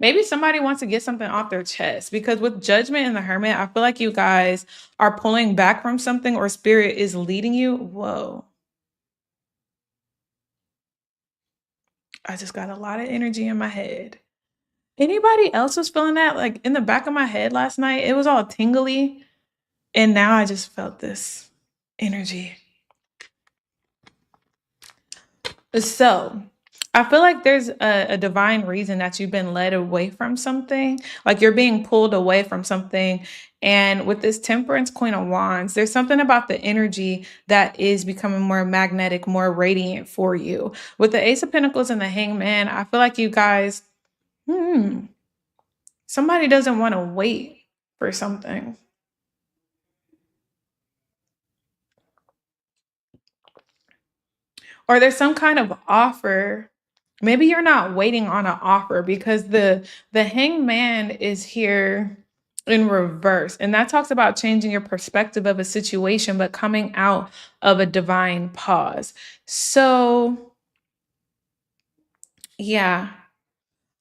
Maybe somebody wants to get something off their chest because with Judgment and the Hermit, I feel like you guys are pulling back from something or spirit is leading you. Whoa. I just got a lot of energy in my head. Anybody else was feeling that? Like in the back of my head last night, it was all tingly. And now I just felt this energy. So I feel like there's a divine reason that you've been led away from something. Like you're being pulled away from something. And with this Temperance, Queen of Wands, there's something about the energy that is becoming more magnetic, more radiant for you. With the Ace of Pentacles and the Hangman, I feel like you guys, somebody doesn't want to wait for something. Or there's some kind of offer. Maybe you're not waiting on an offer because the Hangman is here in reverse. And that talks about changing your perspective of a situation, but coming out of a divine pause. So yeah,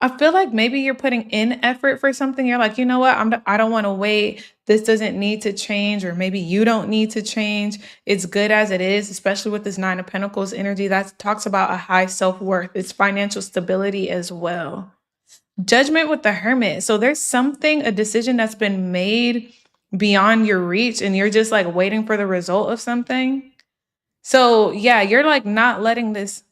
I feel like maybe you're putting in effort for something. You're like, you know what? I don't want to wait. This doesn't need to change, or maybe you don't need to change. It's good as it is, especially with this Nine of Pentacles energy. That talks about a high self-worth. It's financial stability as well. Judgment with the Hermit. So there's something, a decision that's been made beyond your reach, and you're just like waiting for the result of something. So yeah, you're like not letting this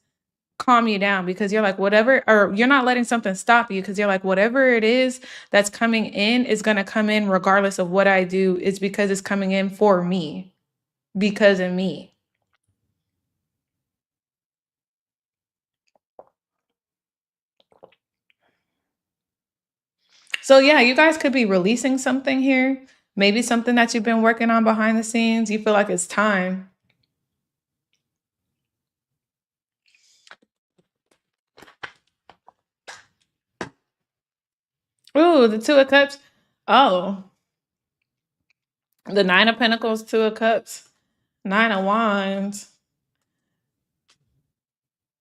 calm you down because you're like, whatever, or you're not letting something stop you because you're like, whatever it is that's coming in is going to come in regardless of what I do. It's because it's coming in for me, because of me. So yeah, you guys could be releasing something here. Maybe something that you've been working on behind the scenes. You feel like it's time. Ooh, the Two of Cups. Oh, the Nine of Pentacles, Two of Cups, Nine of Wands.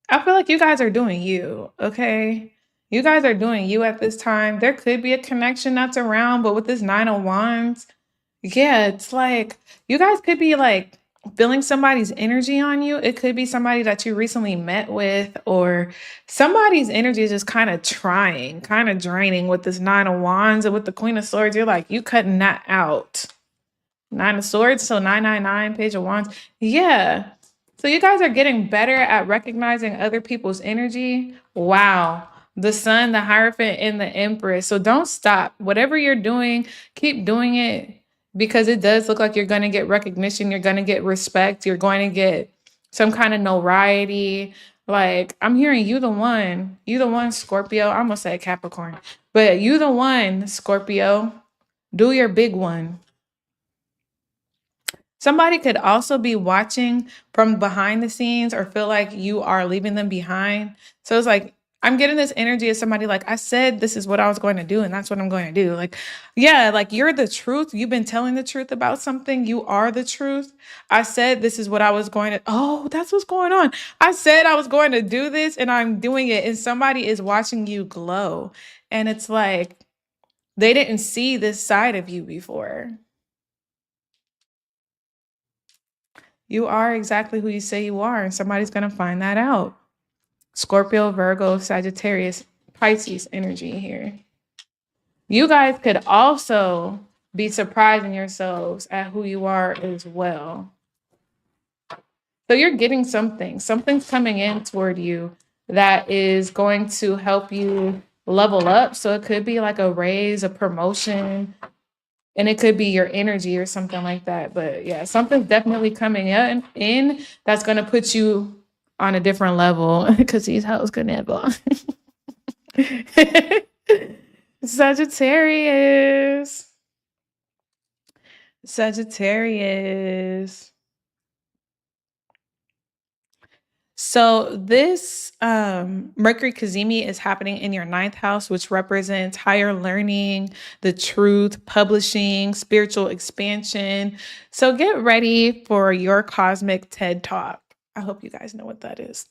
I feel like you guys are doing you, okay? You guys are doing you at this time. There could be a connection that's around, but with this Nine of Wands, yeah, it's like you guys could be like feeling somebody's energy on you. It could be somebody that you recently met with, or somebody's energy is just kind of trying, kind of draining with this Nine of Wands and with the Queen of Swords. You're like, you cutting that out. Nine of Swords, so 999, Page of Wands. Yeah. So you guys are getting better at recognizing other people's energy. Wow. The Sun, the Hierophant, and the Empress. So don't stop. Whatever you're doing, keep doing it, because it does look like you're going to get recognition. You're going to get respect. You're going to get some kind of notoriety. Like, I'm hearing you the one. You the one, Scorpio. I'm going to say Capricorn. But you the one, Scorpio. Do your big one. Somebody could also be watching from behind the scenes or feel like you are leaving them behind. So it's like, I'm getting this energy of somebody like, I said this is what I was going to do, and that's what I'm going to do. Like, yeah, like you're the truth. You've been telling the truth about something. You are the truth. I said this is what I was going to. Oh, that's what's going on. I said I was going to do this, and I'm doing it. And somebody is watching you glow. And it's like they didn't see this side of you before. You are exactly who you say you are, and somebody's going to find that out. Scorpio, Virgo, Sagittarius, Pisces energy here. You guys could also be surprising yourselves at who you are as well. So you're getting something. Something's coming in toward you that is going to help you level up. So it could be like a raise, a promotion, and it could be your energy or something like that. But yeah, something's definitely coming in that's going to put you on a different level, because these hoes could never. Sagittarius. Sagittarius. So this Mercury Cazimi is happening in your ninth house, which represents higher learning, the truth, publishing, spiritual expansion. So get ready for your cosmic TED Talk. I hope you guys know what that is.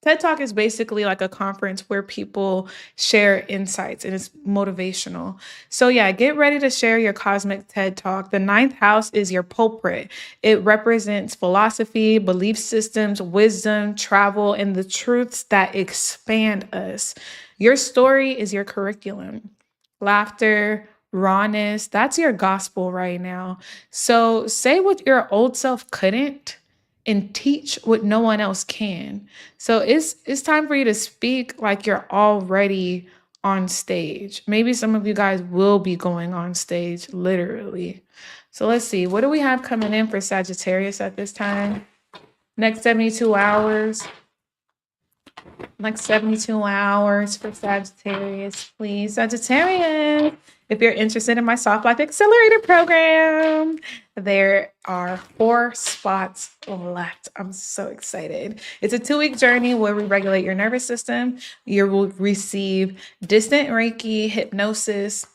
TED Talk is basically like a conference where people share insights, and it's motivational. So yeah, get ready to share your cosmic TED Talk. The ninth house is your pulpit. It represents philosophy, belief systems, wisdom, travel, and the truths that expand us. Your story is your curriculum. Laughter, rawness, that's your gospel right now. So say what your old self couldn't and teach what no one else can. So it's time for you to speak like you're already on stage. Maybe some of you guys will be going on stage, literally. So let's see. What do we have coming in for Sagittarius at this time? Next 72 hours. Next 72 hours for Sagittarius, please. Sagittarius, if you're interested in my Soft Life Accelerator program, there are 4 spots left. I'm so excited. It's a 2-week journey where we regulate your nervous system. You will receive distant Reiki, hypnosis,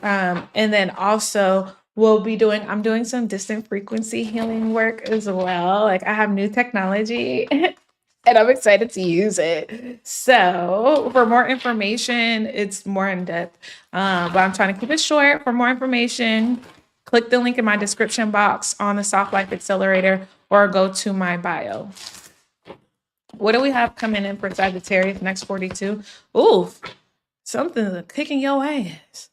and then also I'm doing some distant frequency healing work as well. Like, I have new technology and I'm excited to use it. So for more information, it's more in depth, but I'm trying to keep it short. For more information, click the link in my description box on the Soft Life Accelerator, or go to my bio. What do we have coming in for Sagittarius next 42? Ooh, something's kicking your ass.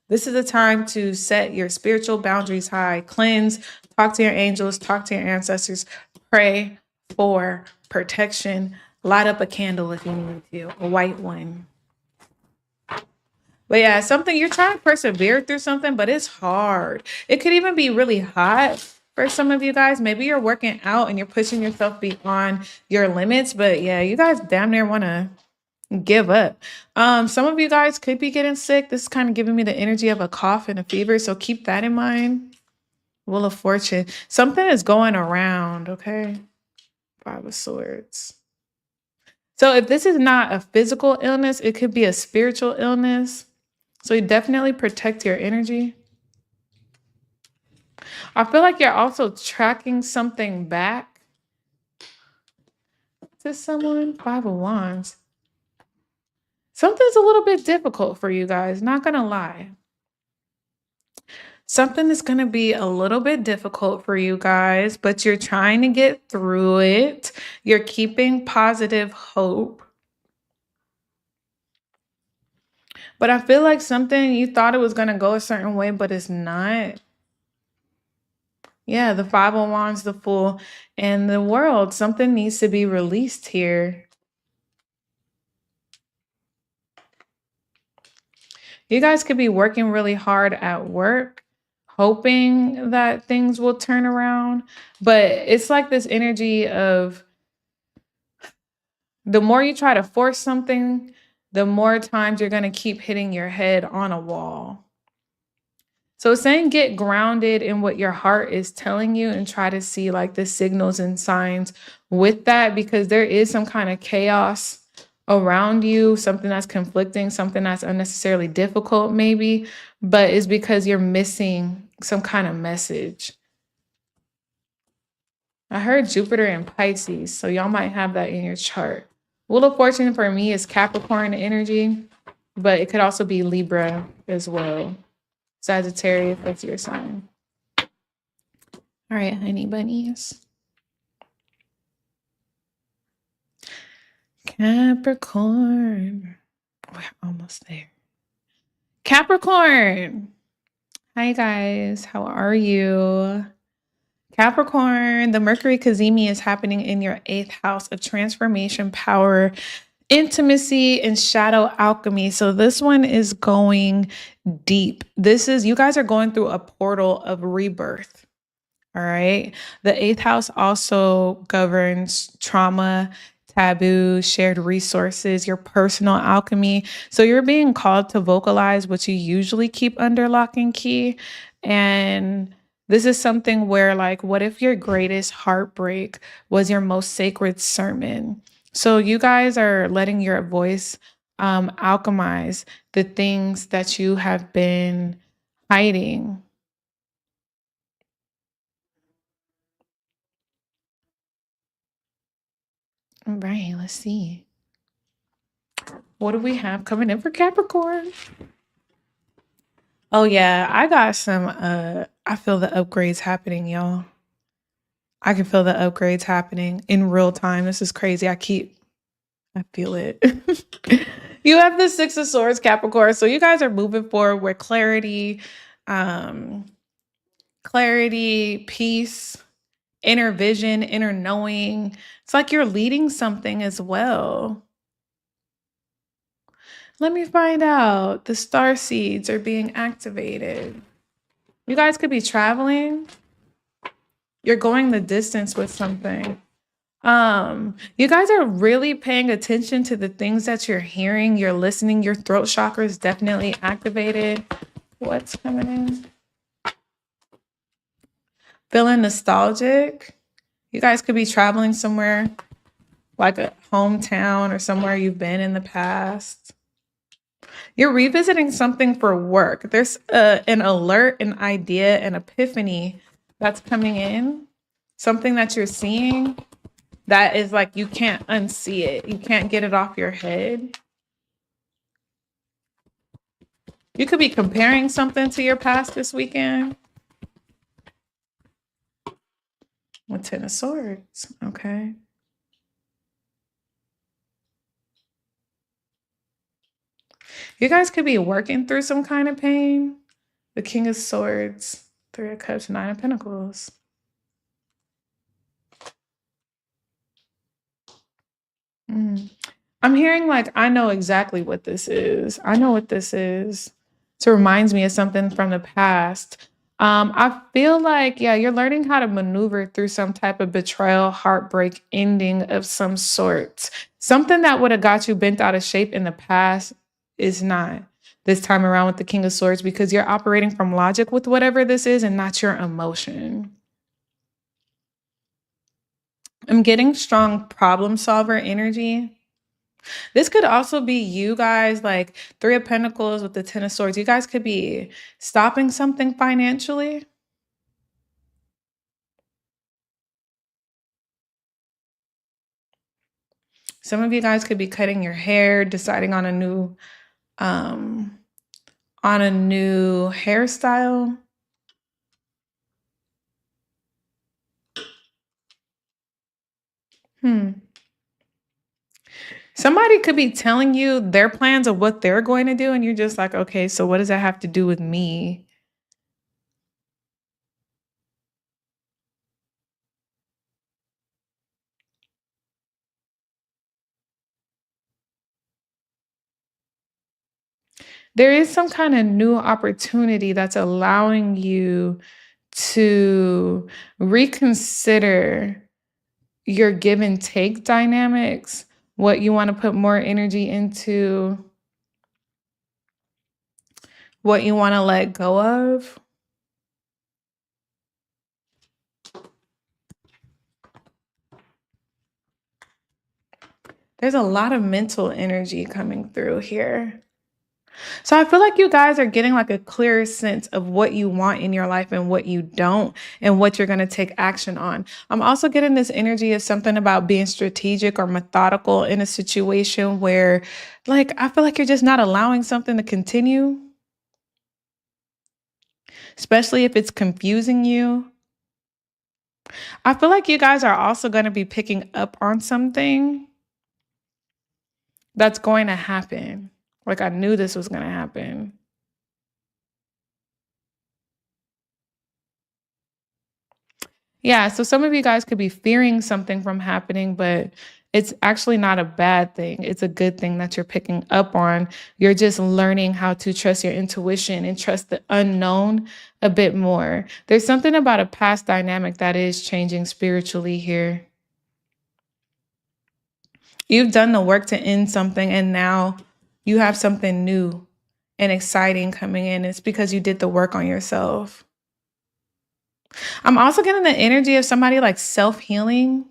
This is a time to set your spiritual boundaries high, cleanse, talk to your angels, talk to your ancestors, pray for protection, light up a candle if you need to, a white one. But yeah, something you're trying to persevere through something, but it's hard. It could even be really hot for some of you guys. Maybe you're working out and you're pushing yourself beyond your limits, but yeah, you guys damn near want to give up. Some of you guys could be getting sick. This is kind of giving me the energy of a cough and a fever, so keep that in mind. Wheel of Fortune. Something is going around, okay? 5 of Swords. So if this is not a physical illness, it could be a spiritual illness. So you definitely protect your energy. I feel like you're also tracking something back to someone. 5 of Wands. Something's a little bit difficult for you guys, not gonna lie. Something is going to be a little bit difficult for you guys, but you're trying to get through it. You're keeping positive hope. But I feel like something you thought it was going to go a certain way, but it's not. Yeah, the Five of Wands, the Fool, and the World. Something needs to be released here. You guys could be working really hard at work, hoping that things will turn around. But it's like this energy of the more you try to force something, the more times you're going to keep hitting your head on a wall. So it's saying get grounded in what your heart is telling you and try to see like the signals and signs with that, because there is some kind of chaos around you, something that's conflicting, something that's unnecessarily difficult maybe, but it's because you're missing some kind of message. I heard Jupiter and Pisces, so y'all might have that in your chart. Wheel of Fortune for me is Capricorn energy, but it could also be Libra as well. Sagittarius, that's your sign. All right, honey bunnies. Capricorn. We're almost there. Capricorn. Hi, guys. How are you? Capricorn, the Mercury Cazimi is happening in your 8th house of transformation, power, intimacy, and shadow alchemy. So this one is going deep. You guys are going through a portal of rebirth. All right. The 8th house also governs trauma, taboo, shared resources, your personal alchemy. So you're being called to vocalize what you usually keep under lock and key. And this is something where, like, what if your greatest heartbreak was your most sacred sermon? So you guys are letting your voice alchemize the things that you have been hiding. All right, let's see. What do we have coming in for Capricorn? Oh yeah, I got some I feel the upgrades happening, y'all. I can feel the upgrades happening in real time. This is crazy. I feel it. You have the 6 of Swords, Capricorn. So you guys are moving forward with clarity, peace, inner vision, inner knowing. It's like you're leading something as well. Let me find out. The star seeds are being activated. You guys could be traveling. You're going the distance with something. You guys are really paying attention to the things that you're hearing. You're listening. Your throat chakra is definitely activated. What's coming in? Feeling nostalgic. You guys could be traveling somewhere like a hometown or somewhere you've been in the past. You're revisiting something for work. There's an alert, an idea, an epiphany that's coming in. Something that you're seeing that is like you can't unsee it. You can't get it off your head. You could be comparing something to your past this weekend. With 10 of Swords. Okay. You guys could be working through some kind of pain. The King of Swords, 3 of Cups, 9 of Pentacles. I'm hearing like, I know exactly what this is. I know what this is. So it reminds me of something from the past. I feel like, yeah, you're learning how to maneuver through some type of betrayal, heartbreak, ending of some sort. Something that would have got you bent out of shape in the past is not this time around with the King of Swords, because you're operating from logic with whatever this is and not your emotion. I'm getting strong problem solver energy. This could also be you guys, like 3 of Pentacles with the 10 of Swords. You guys could be stopping something financially. Some of you guys could be cutting your hair, deciding on a new hairstyle. Somebody could be telling you their plans of what they're going to do, and you're just like, okay, so what does that have to do with me? There is some kind of new opportunity that's allowing you to reconsider your give and take dynamics, what you want to put more energy into, what you want to let go of. There's a lot of mental energy coming through here. So I feel like you guys are getting like a clearer sense of what you want in your life and what you don't, and what you're going to take action on. I'm also getting this energy of something about being strategic or methodical in a situation where, like, I feel like you're just not allowing something to continue, especially if it's confusing you. I feel like you guys are also going to be picking up on something that's going to happen. Like, I knew this was going to happen. Yeah, so some of you guys could be fearing something from happening, but it's actually not a bad thing. It's a good thing that you're picking up on. You're just learning how to trust your intuition and trust the unknown a bit more. There's something about a past dynamic that is changing spiritually here. You've done the work to end something, and now you have something new and exciting coming in. It's because you did the work on yourself. I'm also getting the energy of somebody like self-healing.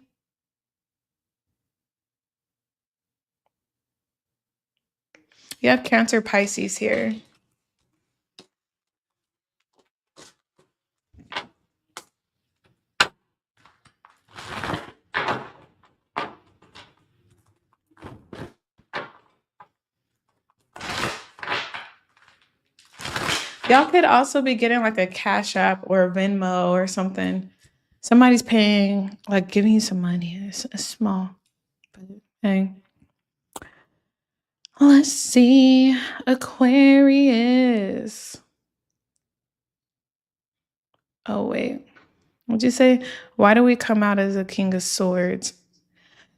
You have Cancer Pisces here. Y'all could also be getting like a Cash App or a Venmo or something. Somebody's paying, like giving you some money. It's small. But hey. Let's see. Aquarius. Oh, wait. What'd you say? Why do we come out as a King of Swords?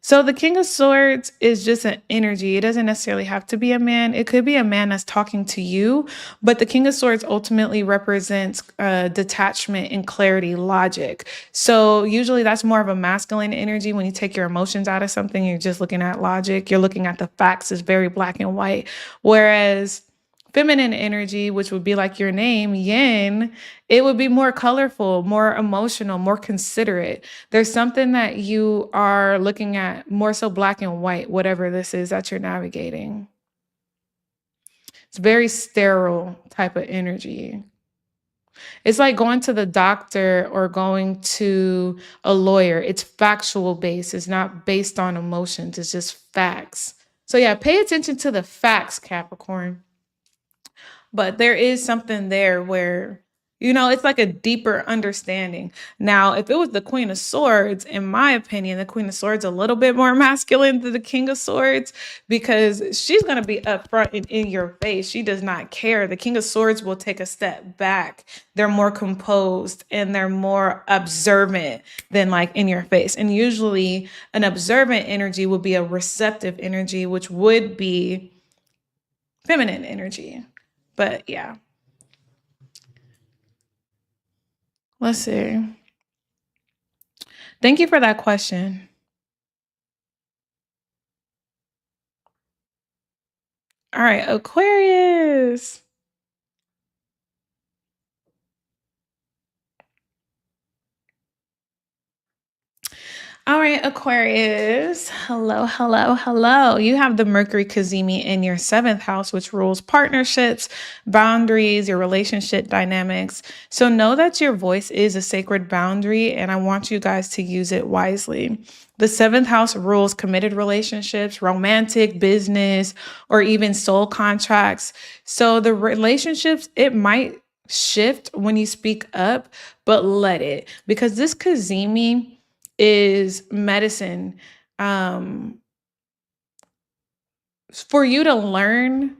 So the King of Swords is just an energy. It doesn't necessarily have to be a man. It could be a man that's talking to you, but the King of Swords ultimately represents detachment and clarity, logic. So usually that's more of a masculine energy. When you take your emotions out of something, you're just looking at logic. You're looking at the facts. It's very black and white. Whereas feminine energy, which would be like your name, yin, it would be more colorful, more emotional, more considerate. There's something that you are looking at more so black and white, whatever this is that you're navigating. It's very sterile type of energy. It's like going to the doctor or going to a lawyer. It's factual based. It's not based on emotions. It's just facts. So yeah, pay attention to the facts, Capricorn. But there is something there where, it's like a deeper understanding. Now, if it was the Queen of Swords, in my opinion, the Queen of Swords a little bit more masculine than the King of Swords, because she's going to be upfront and in your face. She does not care. The King of Swords will take a step back. They're more composed and they're more observant than like in your face. And usually an observant energy would be a receptive energy, which would be feminine energy. But yeah, let's see. Thank you for that question. All right, Aquarius. All right, Aquarius. Hello, hello, hello. You have the Mercury Cazimi in your seventh house, which rules partnerships, boundaries, your relationship dynamics. So know that your voice is a sacred boundary, and I want you guys to use it wisely. The seventh house rules committed relationships, romantic, business, or even soul contracts. So the relationships, it might shift when you speak up, but let it, because this Cazimi is medicine. um, for you to learn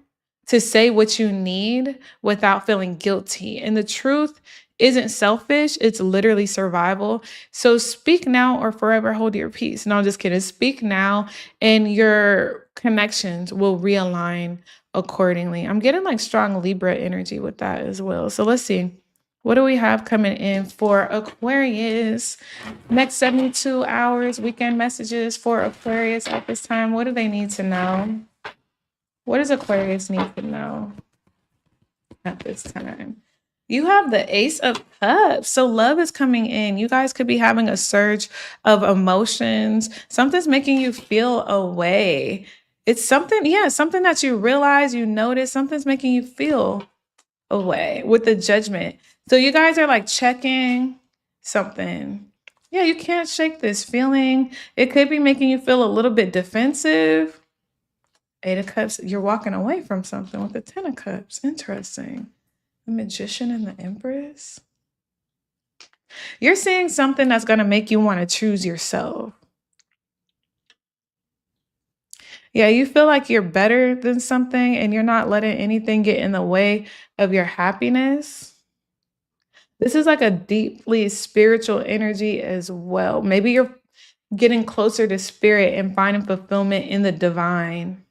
to say what you need without feeling guilty. And the truth isn't selfish, it's literally survival. So speak now or forever hold your peace. No, I'm just kidding. Speak now and your connections will realign accordingly. I'm getting like strong Libra energy with that as well. So let's see. What do we have coming in for Aquarius? Next 72 hours, weekend messages for Aquarius at this time. What do they need to know? What does Aquarius need to know at this time? You have the Ace of Cups. So love is coming in. You guys could be having a surge of emotions. Something's making you feel away. It's something, yeah, something that you realize, you notice, something's making you feel away with the Judgment. So you guys are like checking something. Yeah, you can't shake this feeling. It could be making you feel a little bit defensive. Eight of Cups, you're walking away from something with the Ten of Cups. Interesting. The Magician and the Empress. You're seeing something that's going to make you want to choose yourself. Yeah, you feel like you're better than something and you're not letting anything get in the way of your happiness. This is like a deeply spiritual energy as well. Maybe you're getting closer to spirit and finding fulfillment in the divine.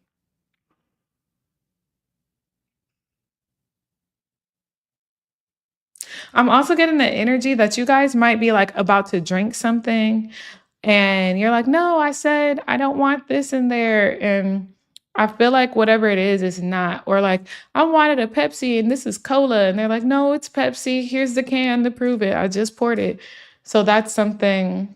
I'm also getting the energy that you guys might be like about to drink something and you're like, no, I said I don't want this in there. And I feel like whatever it is not. Or like, I wanted a Pepsi and this is cola. And they're like, no, it's Pepsi. Here's the can to prove it. I just poured it. So that's something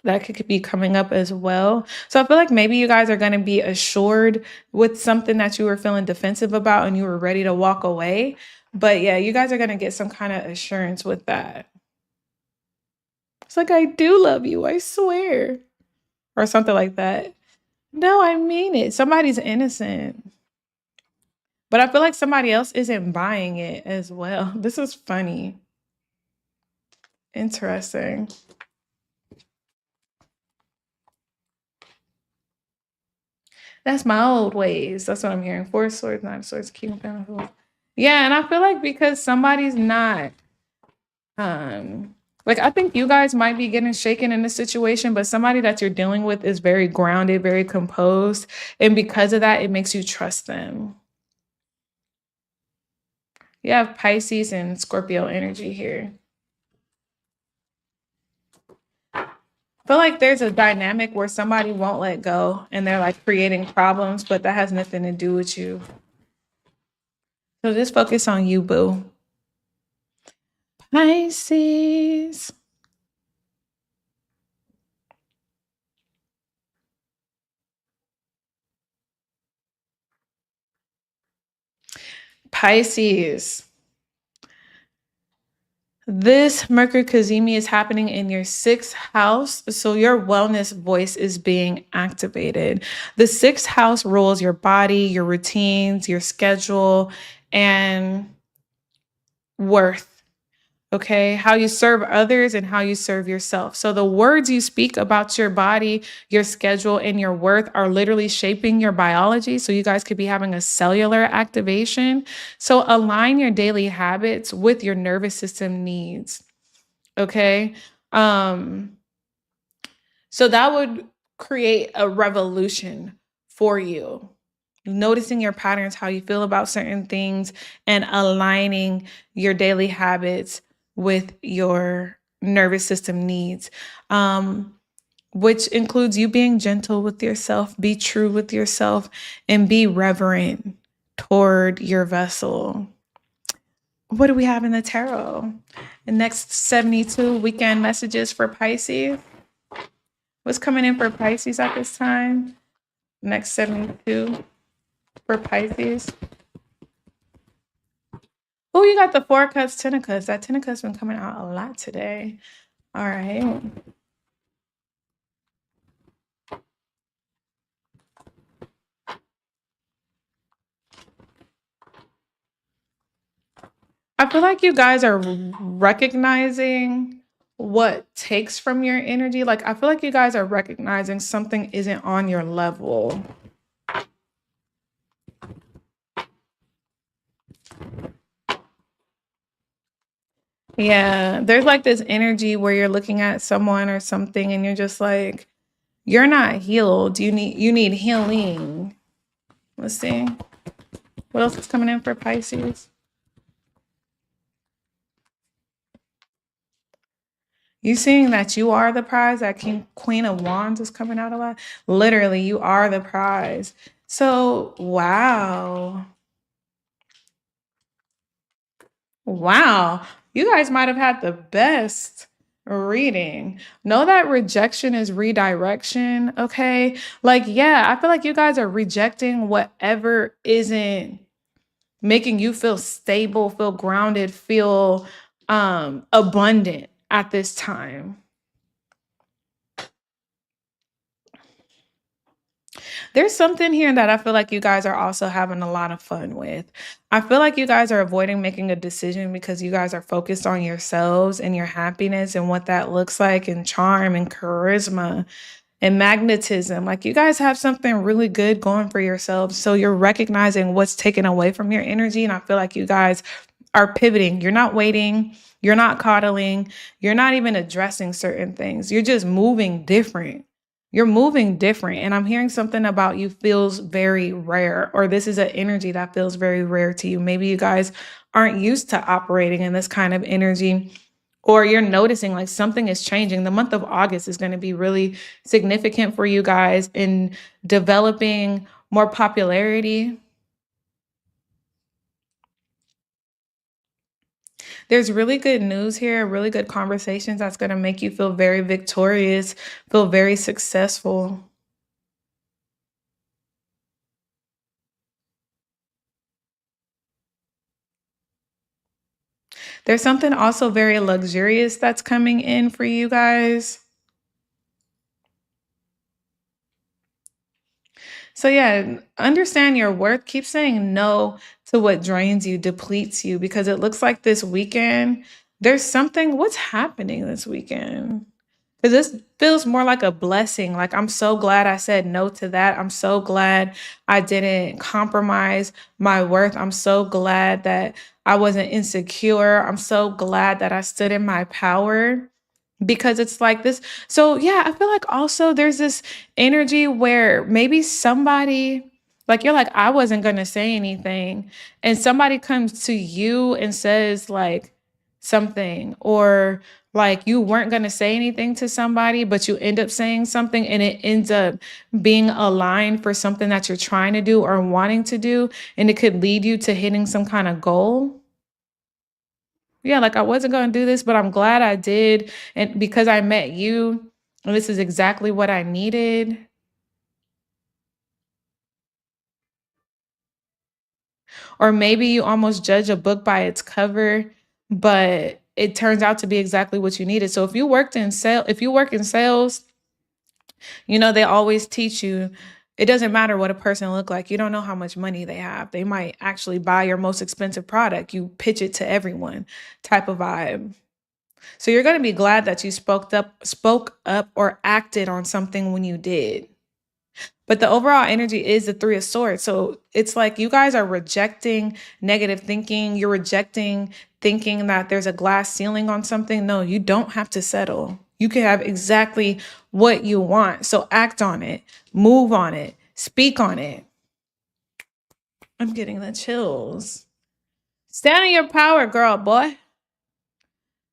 that could be coming up as well. So I feel like maybe you guys are going to be assured with something that you were feeling defensive about and you were ready to walk away. But yeah, you guys are going to get some kind of assurance with that. It's like, I do love you, I swear. Or something like that. No, I mean it. Somebody's innocent. But I feel like somebody else isn't buying it as well. This is funny. Interesting. That's my old ways. That's what I'm hearing. Four of Swords, Nine of Swords, King of Pentacles. Yeah, and I feel like because somebody's not, like I think you guys might be getting shaken in this situation, but somebody that you're dealing with is very grounded, very composed, and because of that, it makes you trust them. You have Pisces and Scorpio energy here. I feel like there's a dynamic where somebody won't let go and they're like creating problems, but that has nothing to do with you. So just focus on you, boo. Pisces. Pisces. This Mercury Cazimi is happening in your 6th house. So your wellness voice is being activated. The 6th house rules your body, your routines, your schedule, and worth. Okay, how you serve others and how you serve yourself. So the words you speak about your body, your schedule, and your worth are literally shaping your biology. So you guys could be having a cellular activation. So align your daily habits with your nervous system needs. Okay. So that would create a revolution for you. Noticing your patterns, how you feel about certain things, and aligning your daily habits with your nervous system needs, which includes you being gentle with yourself, be true with yourself, and be reverent toward your vessel. What do we have in the tarot? The next 72 weekend messages for Pisces. What's coming in for Pisces at this time? Next 72 for Pisces. Oh, you got the 4 of Cups, 10 of Cups. That 10 of Cups been coming out a lot today. All right. I feel like you guys are recognizing what takes from your energy. Like, I feel like you guys are recognizing something isn't on your level. Yeah, there's like this energy where you're looking at someone or something and you're just like, you're not healed. You need healing. Let's see. What else is coming in for Pisces? You seeing that you are the prize? That Queen of Wands is coming out a lot. Literally, you are the prize. So, wow. Wow. You guys might have had the best reading. Know that rejection is redirection, okay? Like, yeah, I feel like you guys are rejecting whatever isn't making you feel stable, feel grounded, feel abundant at this time. There's something here that I feel like you guys are also having a lot of fun with. I feel like you guys are avoiding making a decision because you guys are focused on yourselves and your happiness and what that looks like, and charm and charisma and magnetism. Like, you guys have something really good going for yourselves. So you're recognizing what's taken away from your energy. And I feel like you guys are pivoting. You're not waiting. You're not coddling. You're not even addressing certain things. You're just moving different. You're moving different. And I'm hearing something about you feels very rare, or this is an energy that feels very rare to you. Maybe you guys aren't used to operating in this kind of energy, or you're noticing like something is changing. The month of August is going to be really significant for you guys in developing more popularity. There's really good news here, really good conversations that's going to make you feel very victorious, feel very successful. There's something also very luxurious that's coming in for you guys. So yeah, understand your worth. Keep saying no to what drains you, depletes you, because it looks like this weekend, there's something, what's happening this weekend? Because this feels more like a blessing. Like, I'm so glad I said no to that. I'm so glad I didn't compromise my worth. I'm so glad that I wasn't insecure. I'm so glad that I stood in my power, because it's like this. So yeah, I feel like also there's this energy where maybe somebody, like, you're like, I wasn't going to say anything, and somebody comes to you and says like something, or like you weren't going to say anything to somebody, but you end up saying something, and it ends up being aligned for something that you're trying to do or wanting to do, and it could lead you to hitting some kind of goal. Yeah, like, I wasn't going to do this, but I'm glad I did. And because I met you, and this is exactly what I needed. Or maybe you almost judge a book by its cover, but it turns out to be exactly what you needed. So if you work in sales, they always teach you it doesn't matter what a person look like. You don't know how much money they have. They might actually buy your most expensive product. You pitch it to everyone type of vibe. So you're going to be glad that you spoke up or acted on something when you did. But the overall energy is the Three of Swords. So it's like you guys are rejecting negative thinking. You're rejecting thinking that there's a glass ceiling on something. No, you don't have to settle. You can have exactly what you want. So act on it, move on it, speak on it. I'm getting the chills. Stand in your power, girl, boy.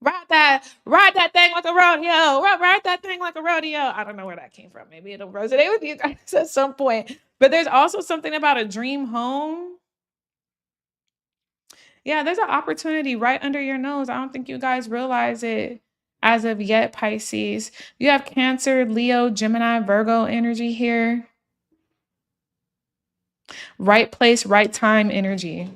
Ride that thing like a rodeo. Ride that thing like a rodeo. I don't know where that came from. Maybe it'll resonate with you guys at some point. But there's also something about a dream home. Yeah, there's an opportunity right under your nose. I don't think you guys realize it as of yet, Pisces. You have Cancer, Leo, Gemini, Virgo energy here. Right place, right time energy.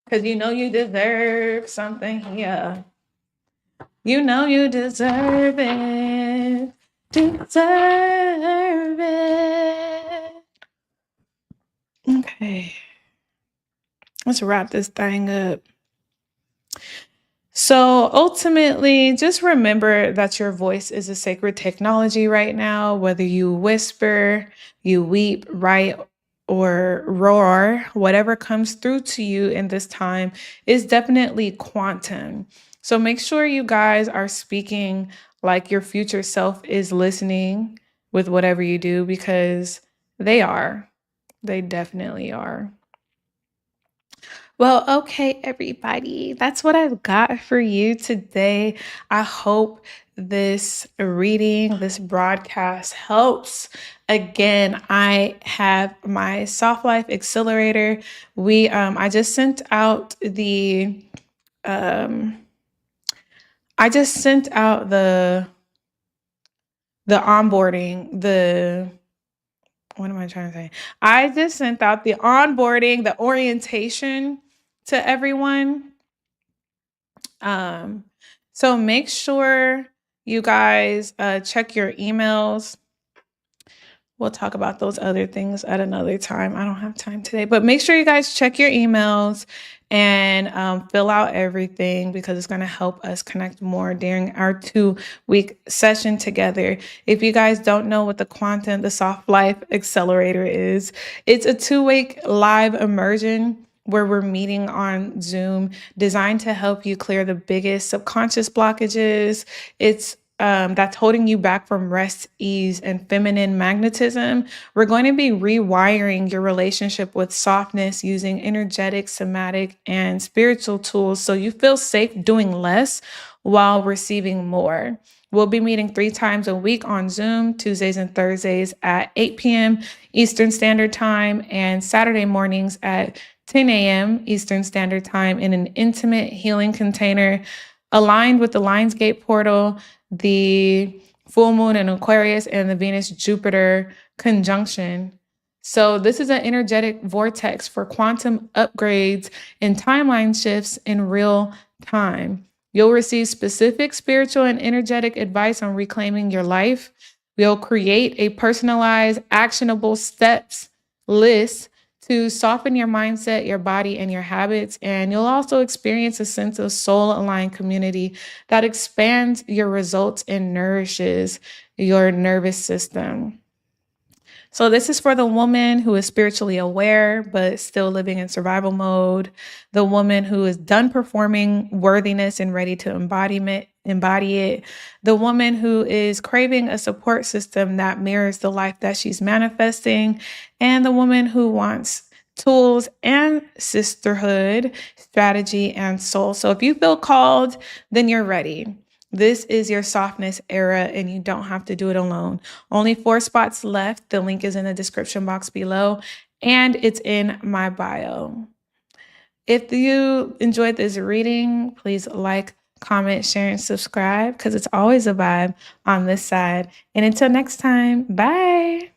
Because you deserve something. Yeah. You deserve it. Deserve it. Okay. Let's wrap this thing up. So ultimately, just remember that your voice is a sacred technology right now, whether you whisper, you weep, write, or roar, whatever comes through to you in this time is definitely quantum. So make sure you guys are speaking like your future self is listening with whatever you do, because they are. They definitely are. Well, okay, everybody, that's what I've got for you today. I hope this reading, this broadcast helps. Again, I have my Soft Life Accelerator. I just sent out um, the onboarding, what am I trying to say? I just sent out the onboarding, the orientation to everyone. So make sure you guys check your emails. We'll talk about those other things at another time. I don't have time today, but make sure you guys check your emails and fill out everything, because it's going to help us connect more during our 2-week session together. If you guys don't know what the Soft Life Accelerator is, it's a 2-week live immersion where we're meeting on Zoom, designed to help you clear the biggest subconscious blockages. It's that's holding you back from rest, ease, and feminine magnetism. We're going to be rewiring your relationship with softness using energetic, somatic, and spiritual tools so you feel safe doing less while receiving more. We'll be meeting 3 times a week on Zoom, Tuesdays and Thursdays at 8 p.m. Eastern Standard Time, and Saturday mornings at 10 a.m. Eastern Standard Time in an intimate healing container aligned with the Lionsgate portal, the full moon in Aquarius, and the Venus-Jupiter conjunction. So this is an energetic vortex for quantum upgrades and timeline shifts in real time. You'll receive specific spiritual and energetic advice on reclaiming your life. We'll create a personalized, actionable steps list to soften your mindset, your body, and your habits. And you'll also experience a sense of soul-aligned community that expands your results and nourishes your nervous system. So this is for the woman who is spiritually aware, but still living in survival mode. The woman who is done performing worthiness and ready to embody it. The woman who is craving a support system that mirrors the life that she's manifesting. And the woman who wants tools and sisterhood, strategy, and soul. So if you feel called, then you're ready. This is your softness era, and you don't have to do it alone. Only 4 spots left. The link is in the description box below, and it's in my bio. If you enjoyed this reading, please like, comment, share, and subscribe, because it's always a vibe on this side. And until next time, bye.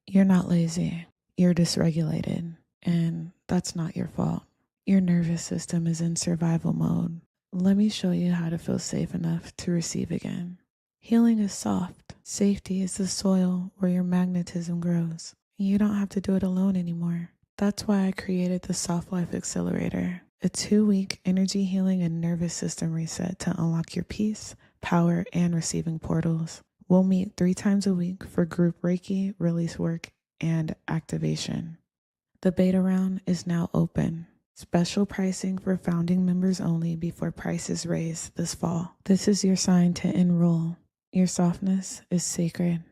You're not lazy. You're dysregulated, and that's not your fault. Your nervous system is in survival mode. Let me show you how to feel safe enough to receive again. Healing is soft. Safety is the soil where your magnetism grows. You don't have to do it alone anymore. That's why I created the Soft Life Accelerator, a 2-week energy healing and nervous system reset to unlock your peace, power, and receiving portals. We'll meet 3 times a week for group Reiki, release work, and activation. The beta round is now open. Special pricing for founding members only before prices raise this fall. This is your sign to enroll. Your softness is sacred.